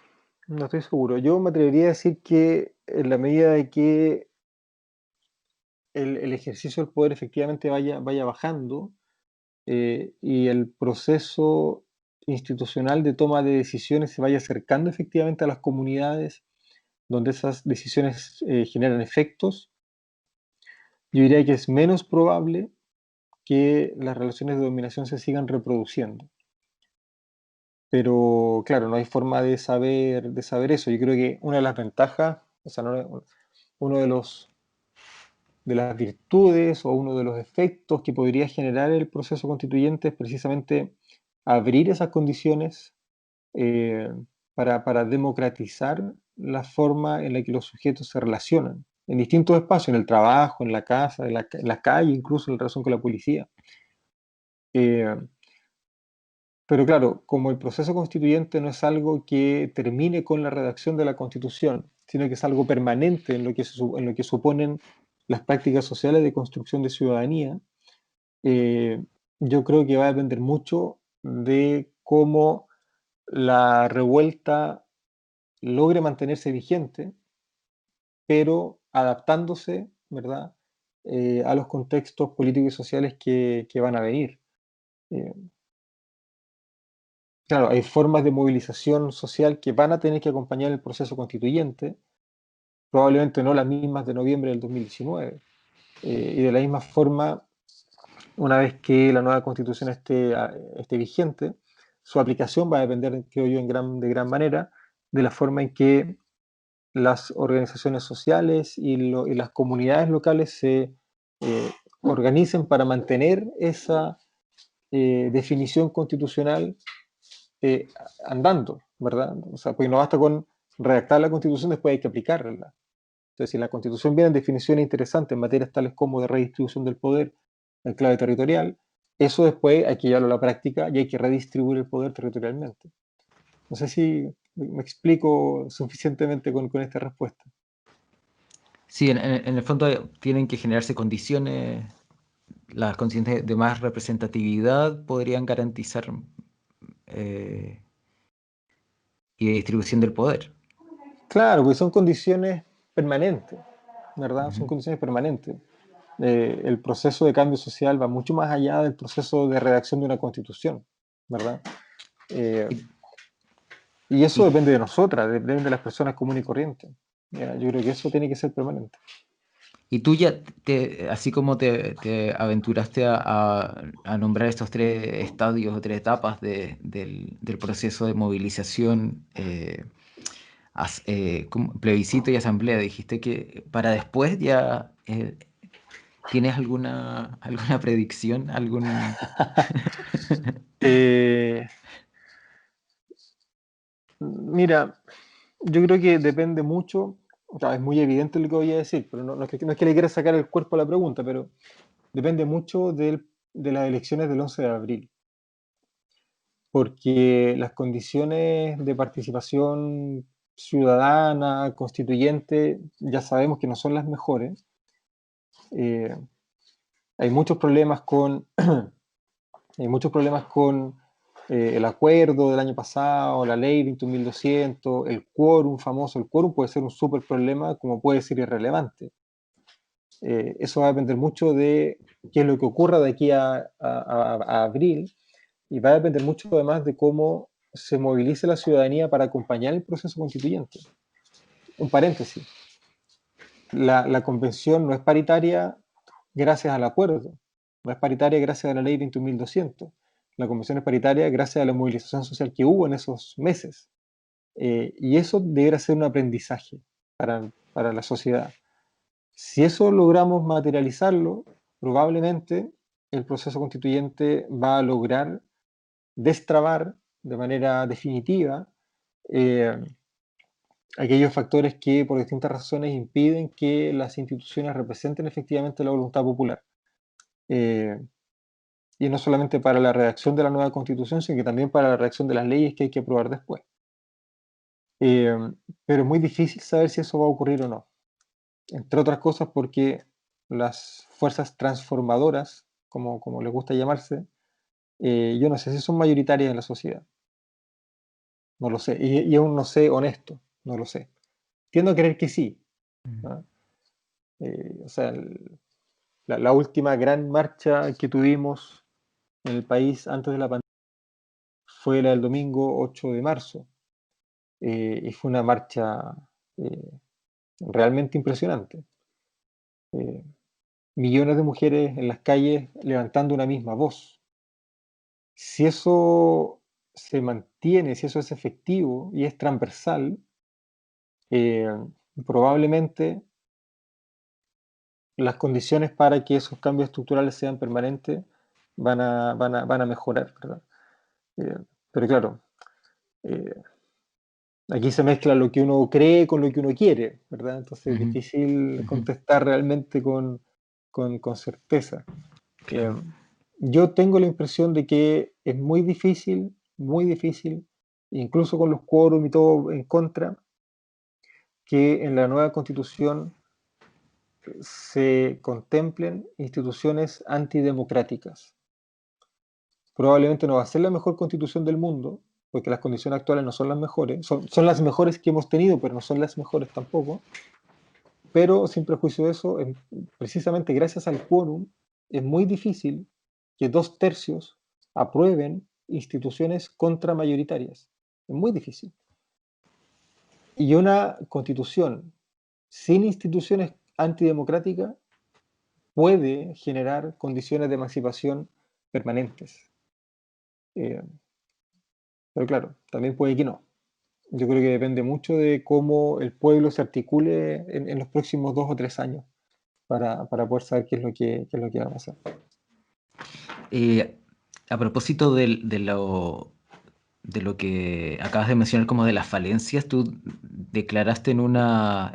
No estoy seguro. Yo me atrevería a decir que en la medida de que el ejercicio del poder efectivamente vaya bajando y el proceso institucional de toma de decisiones se vaya acercando efectivamente a las comunidades donde esas decisiones generan efectos, yo diría que es menos probable que las relaciones de dominación se sigan reproduciendo. Pero claro, no hay forma de saber eso. Yo creo que una de las ventajas, o sea, uno de las virtudes o uno de los efectos que podría generar el proceso constituyente es precisamente abrir esas condiciones eh, para democratizar la forma en la que los sujetos se relacionan en distintos espacios, en el trabajo, en la casa, en la calle, incluso en relación con la policía. Eh, pero claro, como el proceso constituyente no es algo que termine con la redacción de la Constitución, sino que es algo permanente en lo que suponen las prácticas sociales de construcción de ciudadanía, eh, yo creo que va a depender mucho de cómo la revuelta logre mantenerse vigente, pero adaptándose, ¿verdad?, a los contextos políticos y sociales que van a venir. Eh, claro, hay formas de movilización social que van a tener que acompañar el proceso constituyente, probablemente no las mismas de noviembre del 2019. Y de la misma forma, una vez que la nueva constitución esté vigente, su aplicación va a depender, creo yo, de gran manera de la forma en que las organizaciones sociales y las comunidades locales se organicen para mantener esa definición constitucional eh, andando, ¿verdad? O sea, pues no basta con redactar la constitución, después hay que aplicarla. Entonces, si la constitución viene en definiciones interesantes en materias tales como de redistribución del poder en clave territorial, eso después hay que llevarlo a la práctica y hay que redistribuir el poder territorialmente. No sé si me explico suficientemente con esta respuesta. Sí, en el fondo tienen que generarse condiciones, las condiciones de más representatividad podrían garantizar eh, y de distribución del poder. Claro, porque son condiciones permanentes, ¿verdad? Son Ujú. condiciones permanentes. El proceso de cambio social va mucho más allá del proceso de redacción de una constitución, ¿verdad? Eh, Y, Y eso Y, depende de nosotras, depende de las personas comunes y corrientes. Ya, yo creo que eso tiene que ser permanente. y tú ya, así como te aventuraste a nombrar estos tres estadios o tres etapas del proceso de movilización, como plebiscito y asamblea, dijiste que para después ya ¿tienes alguna predicción? Eh, Mira, yo creo que depende mucho, o sea, es muy evidente lo que voy a decir, pero no es que le quiera sacar el cuerpo a la pregunta, pero depende mucho de las elecciones del 11 de abril, porque las condiciones de participación ciudadana, constituyente, ya sabemos que no son las mejores. Eh, hay muchos problemas con, hay muchos problemas con el acuerdo del año pasado, la ley 21.200, el quórum famoso. El quórum puede ser un súper problema como puede ser irrelevante. Eso va a depender mucho de qué es lo que ocurra de aquí a abril, y va a depender mucho además de cómo se movilice la ciudadanía para acompañar el proceso constituyente. Un paréntesis, la convención no es paritaria gracias al acuerdo, no es paritaria gracias a la ley 21.200. La convención es paritaria gracias a la movilización social que hubo en esos meses. Y eso debería ser un aprendizaje para la sociedad. Si eso logramos materializarlo, probablemente el proceso constituyente va a lograr destrabar de manera definitiva eh, aquellos factores que por distintas razones impiden que las instituciones representen efectivamente la voluntad popular. Eh, y no solamente para la redacción de la nueva constitución, sino que también para la redacción de las leyes que hay que aprobar después. Eh, pero es muy difícil saber si eso va a ocurrir o no. Entre otras cosas porque las fuerzas transformadoras, como les gusta llamarse, yo no sé si son mayoritarias en la sociedad. No lo sé. Y aún no sé, honesto, no lo sé. Tiendo a creer que sí, ¿no? O sea, la última gran marcha que tuvimos en el país antes de la pandemia fue la del domingo 8 de marzo. Y fue una marcha eh, realmente impresionante. Eh, Millones de mujeres en las calles levantando una misma voz. Si eso se mantiene, si eso es efectivo y es transversal, eh, probablemente las condiciones para que esos cambios estructurales sean permanentes van a mejorar, ¿verdad? Eh, pero claro, eh, aquí se mezcla lo que uno cree con lo que uno quiere, ¿verdad? Entonces es Ujú, difícil ujú, contestar realmente con certeza. Eh, claro. yo tengo la impresión de que es muy difícil, incluso con los quórum y todo en contra, que en la nueva constitución se contemplen instituciones antidemocráticas. Probablemente no va a ser la mejor constitución del mundo, porque las condiciones actuales no son las mejores, son las mejores que hemos tenido, pero no son las mejores tampoco. Pero sin prejuicio de eso, precisamente gracias al quórum, es muy difícil que 2/3 aprueben instituciones contramayoritarias. Es muy difícil. Y una constitución sin instituciones antidemocráticas puede generar condiciones de emancipación permanentes. Eh, pero claro, también puede que no. Yo creo que depende mucho de cómo el pueblo se articule en los próximos 2 o 3 años para poder saber qué es lo que va a pasar. Eh, a propósito de lo que acabas de mencionar como de las falencias, tú declaraste en una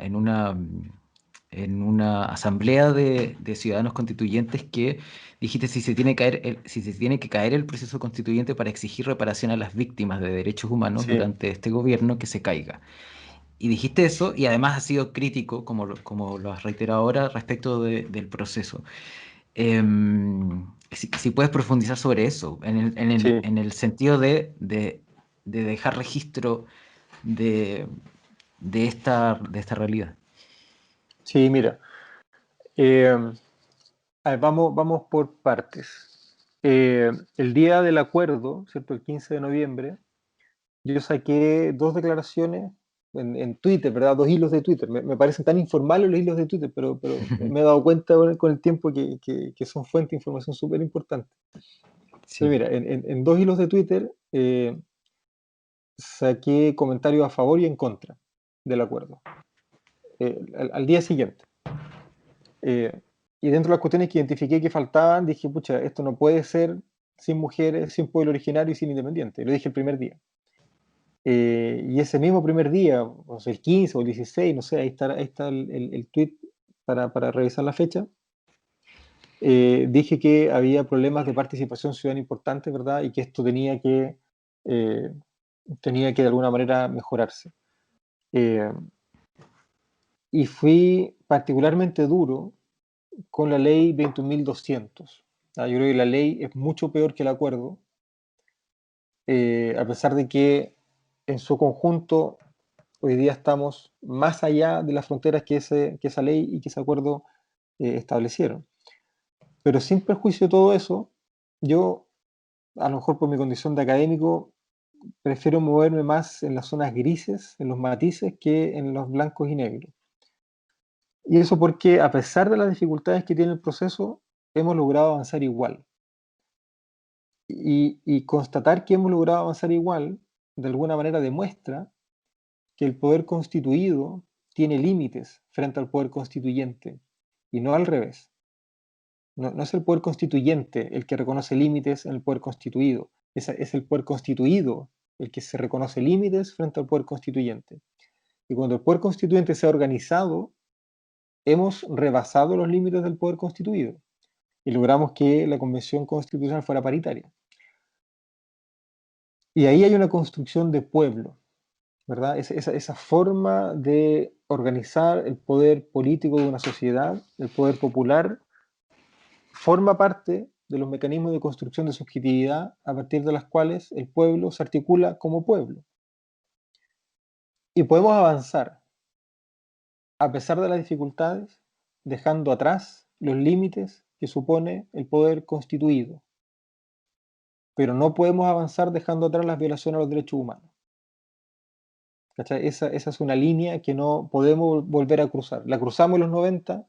asamblea de ciudadanos constituyentes que dijiste si se tiene que caer el proceso constituyente para exigir reparación a las víctimas de derechos humanos Sí, durante este gobierno, que se caiga. Y dijiste eso y además has sido crítico, como lo has reiterado ahora, respecto del proceso. Si puedes profundizar sobre eso, en el, en el, sí, en el sentido de dejar registro de, de esta realidad. sí, mira. eh, a ver, vamos por partes. El día del acuerdo, ¿cierto? El 15 de noviembre, yo saqué dos declaraciones en Twitter, ¿verdad? Dos hilos de Twitter. Me parecen tan informales los hilos de Twitter, pero me he dado cuenta con el tiempo que son fuente de información súper importante. Pero Sí. mira, en dos hilos de Twitter saqué comentarios a favor y en contra del acuerdo. Al día siguiente. Y dentro de las cuestiones que identifiqué que faltaban, dije, pucha, esto no puede ser sin mujeres, sin pueblo originario y sin independiente. Lo dije el primer día. Y ese mismo primer día, o sea, el 15 o el 16, no sé, ahí está el tweet para revisar la fecha. Dije que había problemas de participación ciudadana importantes, ¿verdad? Y que esto eh, tenía que de alguna manera mejorarse. Eh, y fui particularmente duro con la ley 21.200. Yo creo que la ley es mucho peor que el acuerdo, a pesar de que en su conjunto hoy día estamos más allá de las fronteras que esa ley y que ese acuerdo establecieron. Pero sin perjuicio de todo eso, yo, a lo mejor por mi condición de académico, prefiero moverme más en las zonas grises, en los matices, que en los blancos y negros. Y eso porque, a pesar de las dificultades que tiene el proceso, hemos logrado avanzar igual. Y constatar que hemos logrado avanzar igual, de alguna manera demuestra que el poder constituido tiene límites frente al poder constituyente, y no al revés. No es el poder constituyente el que reconoce límites en el poder constituido, es el poder constituido el que se reconoce límites frente al poder constituyente. Y cuando el poder constituyente se ha organizado, hemos rebasado los límites del poder constituido y logramos que la convención constitucional fuera paritaria. Y ahí hay una construcción de pueblo, ¿verdad? Esa forma de organizar el poder político de una sociedad, el poder popular, forma parte de los mecanismos de construcción de subjetividad a partir de las cuales el pueblo se articula como pueblo. Y podemos avanzar a pesar de las dificultades, dejando atrás los límites que supone el poder constituido. Pero no podemos avanzar dejando atrás las violaciones a los derechos humanos. ¿Cachai? Esa es una línea que no podemos volver a cruzar. La cruzamos en los 90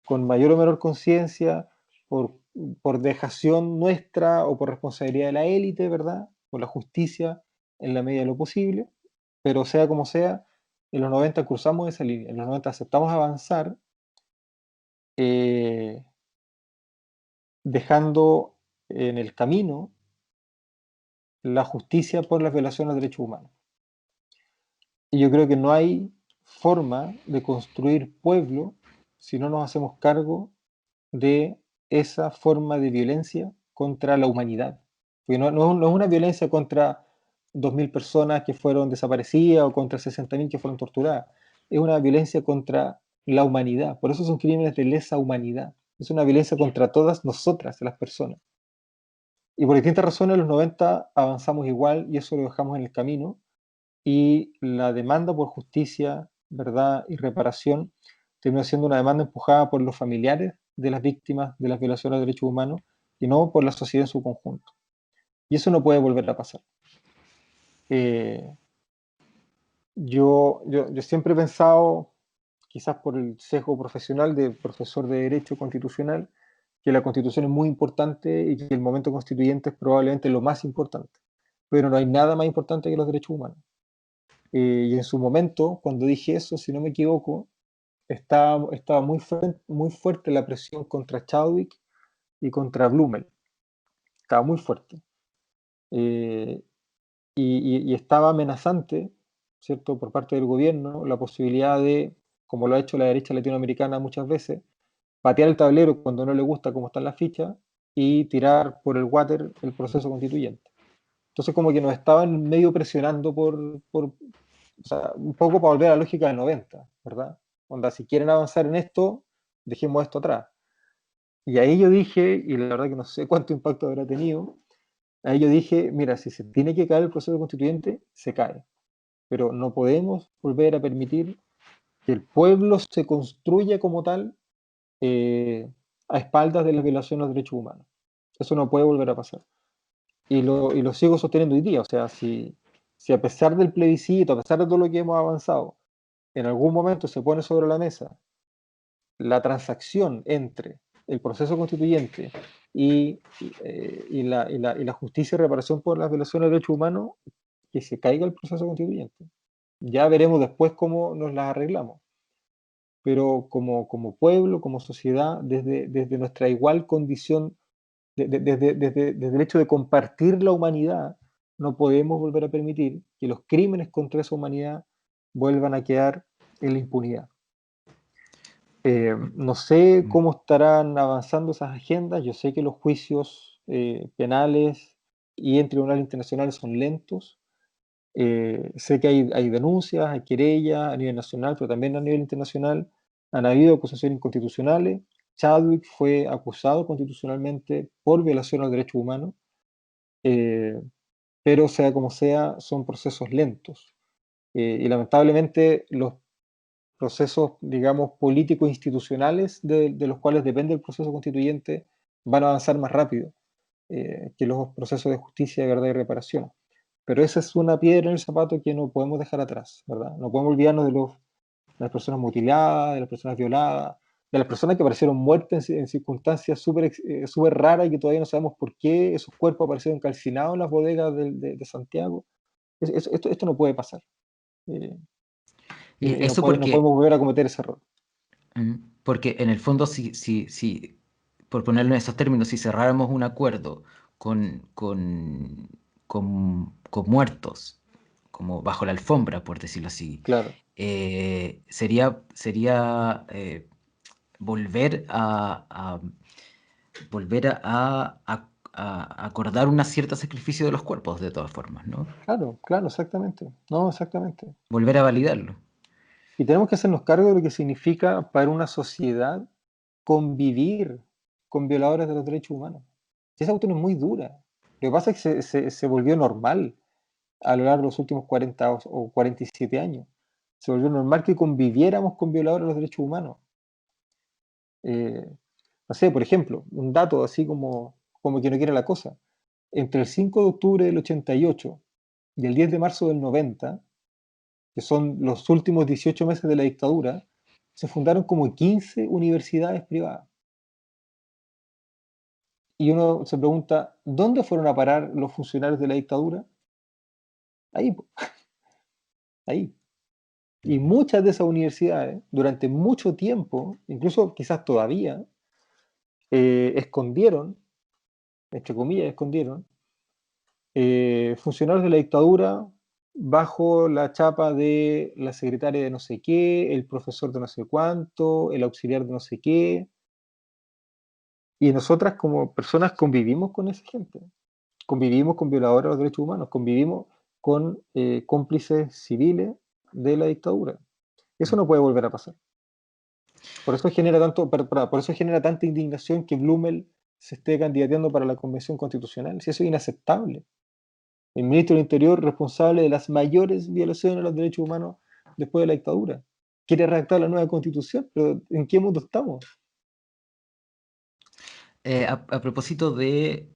con mayor o menor conciencia, por, por dejación nuestra o por responsabilidad de la élite, ¿verdad? Por la justicia en la medida de lo posible, pero sea como sea, en los 90 cruzamos esa línea, en los 90 aceptamos avanzar, eh, dejando en el camino la justicia por las violaciones de derechos humanos. Y yo creo que no hay forma de construir pueblo si no nos hacemos cargo de esa forma de violencia contra la humanidad. Porque no es una violencia contra 2.000 personas que fueron desaparecidas o contra 60.000 que fueron torturadas. Es una violencia contra la humanidad. Por eso son crímenes de lesa humanidad. Es una violencia contra todas nosotras, las personas. Y por distintas razones, en los 90 avanzamos igual y eso lo dejamos en el camino. Y la demanda por justicia, verdad y reparación terminó siendo una demanda empujada por los familiares de las víctimas de las violaciones de derechos humanos y no por la sociedad en su conjunto. Y eso no puede volver a pasar. Eh, yo siempre he pensado, quizás por el sesgo profesional de profesor de Derecho Constitucional, que la Constitución es muy importante y que el momento constituyente es probablemente lo más importante. Pero no hay nada más importante que los derechos humanos. Y en su momento, cuando dije eso, si no me equivoco, estaba muy fuerte la presión contra Chadwick y contra Blumel. Estaba muy fuerte. Eh, y estaba amenazante, ¿cierto?, por parte del gobierno, la posibilidad de, como lo ha hecho la derecha latinoamericana muchas veces, patear el tablero cuando no le gusta cómo están las fichas y tirar por el water el proceso constituyente. Entonces como que nos estaban medio presionando o sea, un poco para volver a la lógica del 90, ¿verdad? Onda, si quieren avanzar en esto, dejemos esto atrás. Y ahí yo dije, y la verdad que no sé cuánto impacto habrá tenido, ahí yo dije, mira, si se tiene que caer el proceso constituyente, se cae. Pero no podemos volver a permitir que el pueblo se construya como tal eh, a espaldas de las violaciones de los derechos humanos. Eso no puede volver a pasar. Y lo sigo sosteniendo hoy día. O sea, si Si a pesar del plebiscito, a pesar de todo lo que hemos avanzado, en algún momento se pone sobre la mesa la transacción entre el proceso constituyente y la justicia y reparación por las violaciones de derechos humanos, que se caiga el proceso constituyente. Ya veremos después cómo nos las arreglamos. Pero como pueblo, como sociedad, desde nuestra igual condición, desde el hecho de compartir la humanidad, no podemos volver a permitir que los crímenes contra esa humanidad vuelvan a quedar en la impunidad. No sé Mm. cómo estarán avanzando esas agendas. Yo sé que los juicios penales y en tribunales internacionales son lentos. Sé que hay denuncias, hay querellas a nivel nacional, pero también a nivel internacional han habido acusaciones inconstitucionales. Chadwick fue acusado constitucionalmente por violación a los derechos humanos, eh, pero sea como sea, son procesos lentos. Y lamentablemente los procesos, digamos, políticos institucionales de los cuales depende el proceso constituyente van a avanzar más rápido que los procesos de justicia, de verdad y reparación. Pero esa es una piedra en el zapato que no podemos dejar atrás, ¿verdad? No podemos olvidarnos de las personas mutiladas, de las personas violadas, de las personas que aparecieron muertas en circunstancias súper raras y que todavía no sabemos por qué esos cuerpos aparecieron calcinados en las bodegas de Santiago. Esto no puede pasar. Eh, y no, Eso no podemos volver a cometer ese error. mm, porque en el fondo, si, por ponerlo en esos términos, si cerráramos un acuerdo con, con, con muertos, como bajo la alfombra, por decirlo así, Claro, sería volver volver a acordar un cierto sacrificio de los cuerpos, de todas formas, ¿no? claro, claro, exactamente. No, exactamente. Volver a validarlo. Y tenemos que hacernos cargo de lo que significa para una sociedad convivir con violadores de los derechos humanos. Si esa cuestión es muy dura. Lo que pasa es que se volvió normal a lo largo de los últimos 40 o 47 años. Se volvió normal que conviviéramos con violadores de los derechos humanos. Eh, no sé, por ejemplo, un dato así como que no quiere la cosa. Entre el 5 de octubre del 88 y el 10 de marzo del 90, que son los últimos 18 meses de la dictadura, se fundaron como 15 universidades privadas. Y uno se pregunta, ¿dónde fueron a parar los funcionarios de la dictadura? Ahí, po, ahí. Y muchas de esas universidades, durante mucho tiempo, incluso quizás todavía, escondieron, entre comillas, escondieron, funcionarios de la dictadura bajo la chapa de la secretaria de no sé qué, el profesor de no sé cuánto, el auxiliar de no sé qué. Y nosotras como personas convivimos con esa gente, convivimos con violadores de los derechos humanos, convivimos con cómplices civiles de la dictadura. Eso no puede volver a pasar. Por eso genera por eso genera tanta indignación que Blumel se esté candidateando para la Convención Constitucional. Si eso es inaceptable. El ministro del Interior responsable de las mayores violaciones de los derechos humanos después de la dictadura. Quiere redactar la nueva constitución, pero ¿en qué mundo estamos? A propósito de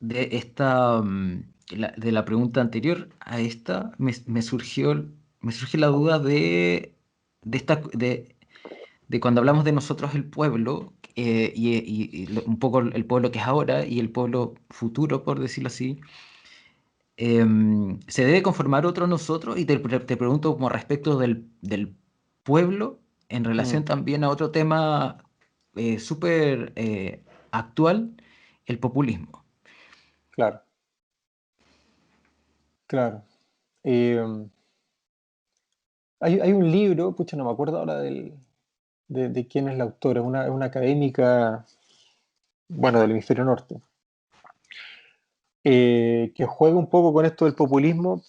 esta, de la pregunta anterior a esta, me surge la duda de esta, de cuando hablamos de nosotros el pueblo, un poco el pueblo que es ahora y el pueblo futuro, por decirlo así, ¿se debe conformar otro nosotros? Y te pregunto como respecto del pueblo en relación Mm, también a otro tema súper actual, el populismo. claro, claro. Eh, hay un libro, pucha, no me acuerdo ahora de quién es la autora, es una académica, bueno, del hemisferio norte, que juega un poco con esto del populismo.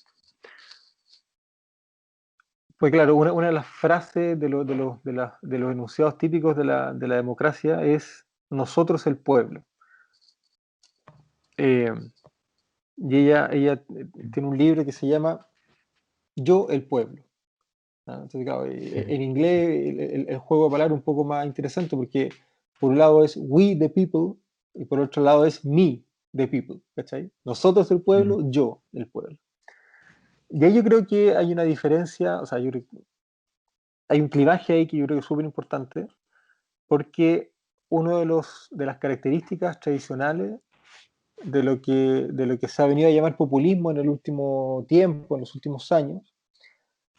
Pues claro, una de las frases de los enunciados típicos de la democracia es nosotros el pueblo. Eh, y ella tiene un libro que se llama Yo el pueblo. ¿Ah? Entonces, claro, en inglés el juego de palabras es un poco más interesante porque por un lado es we the people y por otro lado es me the people, ¿cachai? Nosotros el Mm. pueblo, yo el pueblo. Y ahí yo creo que hay una diferencia, o sea, hay un clivaje ahí que yo creo que es súper importante, porque uno de las características tradicionales de lo que se ha venido a llamar populismo en el último tiempo, en los últimos años,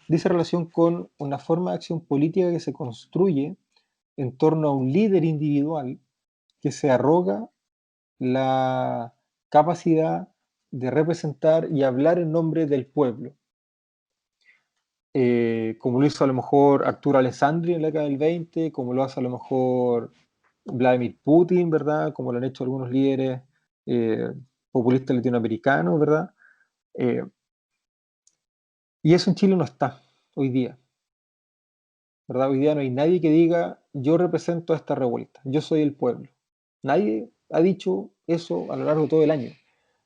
dice relación con una forma de acción política que se construye en torno a un líder individual que se arroga la capacidad de representar y hablar en nombre del pueblo. Como lo hizo a lo mejor Arturo Alessandri en la década del 20, como lo hace a lo mejor Vladimir Putin, ¿verdad? Como lo han hecho algunos líderes eh, populistas latinoamericanos, ¿verdad? Eh, y eso en Chile no está hoy día, ¿verdad? Hoy día no hay nadie que diga, yo represento a esta revuelta, yo soy el pueblo. Nadie ha dicho eso a lo largo de todo el año.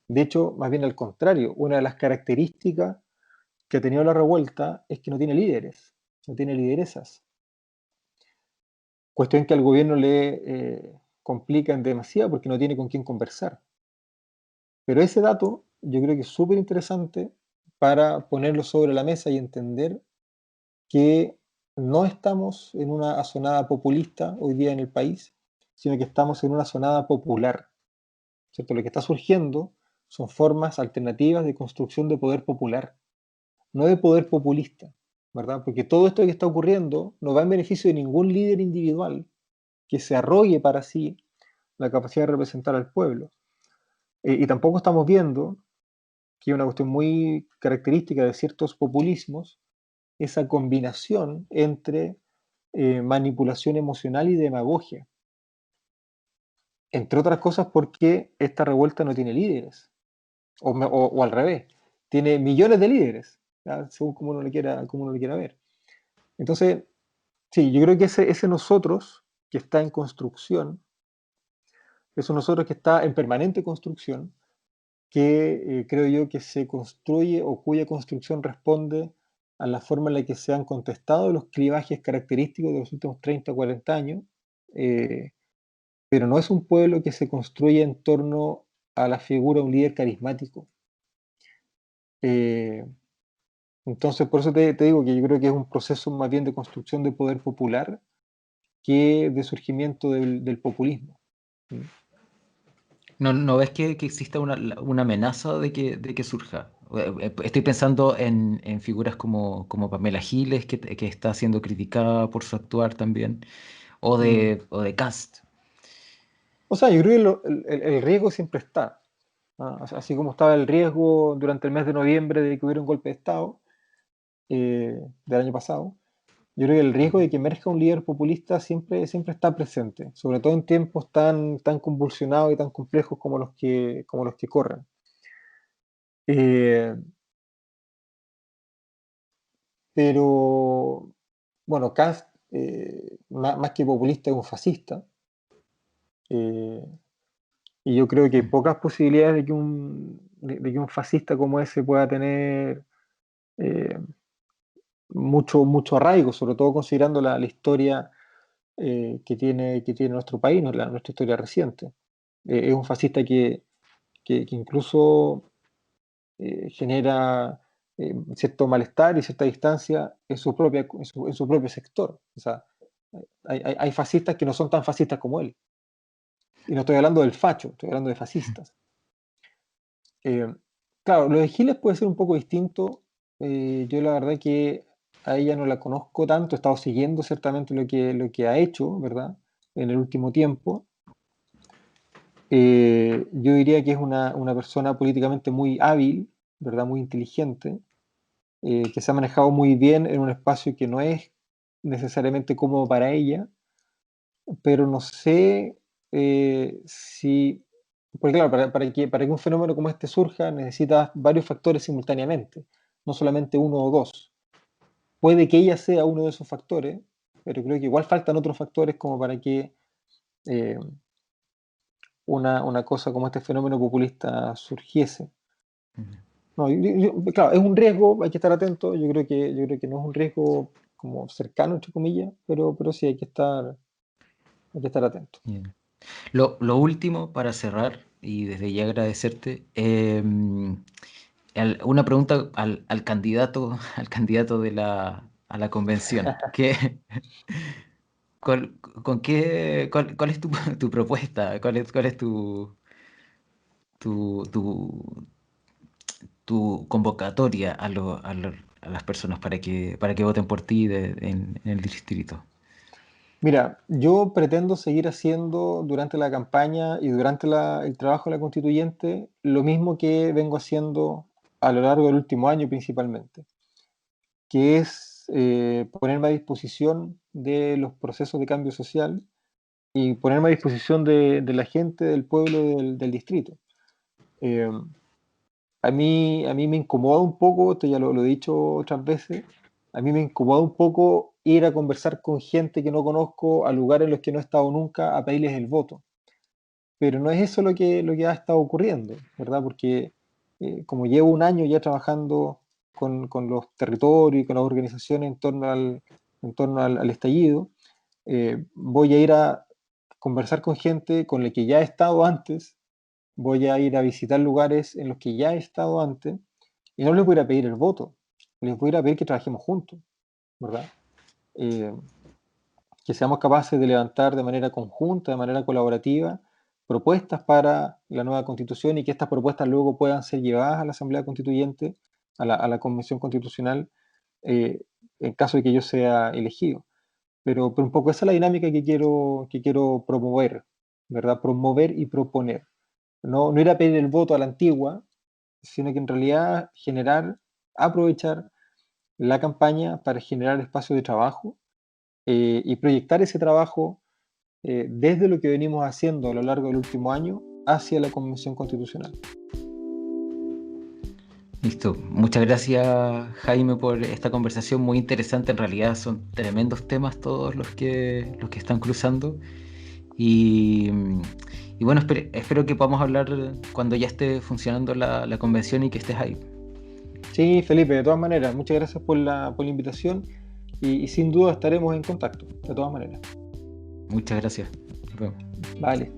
De hecho, más bien al contrario, una de las características que ha tenido la revuelta es que no tiene líderes, no tiene lideresas. Cuestión que al gobierno le complican demasiado porque no tiene con quién conversar. Pero ese dato yo creo que es súper interesante para ponerlo sobre la mesa y entender que no estamos en una azonada populista hoy día en el país, sino que estamos en una azonada popular, ¿cierto? Lo que está surgiendo son formas alternativas de construcción de poder popular, no de poder populista, ¿verdad? Porque todo esto que está ocurriendo no va en beneficio de ningún líder individual que se arrogue para sí la capacidad de representar al pueblo. Y tampoco estamos viendo que es una cuestión muy característica de ciertos populismos, esa combinación entre manipulación emocional y demagogia. Entre otras cosas porque esta revuelta no tiene líderes, o al revés, tiene millones de líderes, ¿ya? Según como uno lo quiera ver. Entonces, sí, yo creo que ese nosotros que está en construcción, ese nosotros que está en permanente construcción, que creo yo que se construye o cuya construcción responde a la forma en la que se han contestado los clivajes característicos de los últimos 30 o 40 años, eh, pero no es un pueblo que se construye en torno a la figura de un líder carismático. Eh, entonces, por eso te digo que yo creo que es un proceso más bien de construcción de poder popular que de surgimiento del populismo. ¿Mm? ¿No ves que exista una amenaza de que surja? Estoy pensando en figuras como Pamela Giles, que está siendo criticada por su actuar también, Mm. o de Cast. O sea, yo creo que el riesgo siempre está. ¿Ah? Así como estaba el riesgo durante el mes de noviembre de que hubiera un golpe de Estado del año pasado, yo creo que el riesgo de que emerja un líder populista siempre está presente, sobre todo en tiempos tan convulsionados y tan complejos como los que corren. Eh, pero, bueno, Kast, más que populista, es un fascista. eh, y yo creo que hay Mm. pocas posibilidades de que un fascista como ese pueda tener eh, mucho arraigo, sobre todo considerando la historia que tiene nuestro país, ¿no? Nuestra historia reciente. Es un fascista que incluso genera cierto malestar y cierta distancia en su propio sector. O sea, hay fascistas que no son tan fascistas como él. Y no estoy hablando del facho, estoy hablando de fascistas. Eh, claro, lo de Giles puede ser un poco distinto. Yo la verdad que a ella no la conozco tanto, he estado siguiendo ciertamente lo que ha hecho, ¿verdad? En el último tiempo. Yo diría que es una persona políticamente muy hábil, ¿verdad? Muy inteligente, que se ha manejado muy bien en un espacio que no es necesariamente cómodo para ella, pero no sé si, porque claro, para que un fenómeno como este surja necesitas varios factores simultáneamente, no solamente uno o dos. Puede que ella sea uno de esos factores, pero creo que igual faltan otros factores como para que eh, una cosa como este fenómeno populista surgiese. Ujú. No, claro, es un riesgo, hay que estar atento. Yo creo que no es un riesgo como cercano, entre comillas, pero sí hay que estar atento. Bien. Lo último para cerrar, y desde ya agradecerte, Una pregunta al candidato, al candidato a la convención. ¿Cuál es tu propuesta? ¿Cuál es tu, tu, tu convocatoria a las personas para que voten por ti en el distrito? Mira, yo pretendo seguir haciendo durante la campaña y durante el trabajo de la constituyente lo mismo que vengo haciendo a lo largo del último año principalmente, que es ponerme a disposición de los procesos de cambio social y ponerme a disposición de la gente, del pueblo, del distrito. Eh, a mí me incomoda un poco, esto ya lo he dicho otras veces, a mí me incomoda un poco ir a conversar con gente que no conozco, a lugares en los que no he estado nunca, a pedirles el voto. Pero no es eso lo que ha estado ocurriendo, ¿verdad? Porque como llevo un año ya trabajando con los territorios y con las organizaciones en torno al estallido, voy a ir a conversar con gente con la que ya he estado antes, voy a ir a visitar lugares en los que ya he estado antes, y no les voy a ir a pedir el voto, les voy a ir a pedir que trabajemos juntos, ¿verdad? Eh, que seamos capaces de levantar de manera conjunta, de manera colaborativa, propuestas para la nueva constitución y que estas propuestas luego puedan ser llevadas a la Asamblea Constituyente, a la Convención Constitucional, eh, en caso de que yo sea elegido. Pero un poco esa es la dinámica que quiero promover, ¿verdad? Promover y proponer. No ir a pedir el voto a la antigua, sino que en realidad aprovechar la campaña para generar espacios de trabajo y proyectar ese trabajo desde lo que venimos haciendo a lo largo del último año hacia la Convención Constitucional. Listo. Muchas gracias, Jaime, por esta conversación muy interesante. En realidad son tremendos temas todos los que están cruzando. Y, y bueno, espero que podamos hablar cuando ya esté funcionando la convención y que estés ahí. Sí, Felipe, de todas maneras, muchas gracias por la invitación y sin duda estaremos en contacto, de todas maneras. Muchas gracias. Nos vemos. Vale, chao.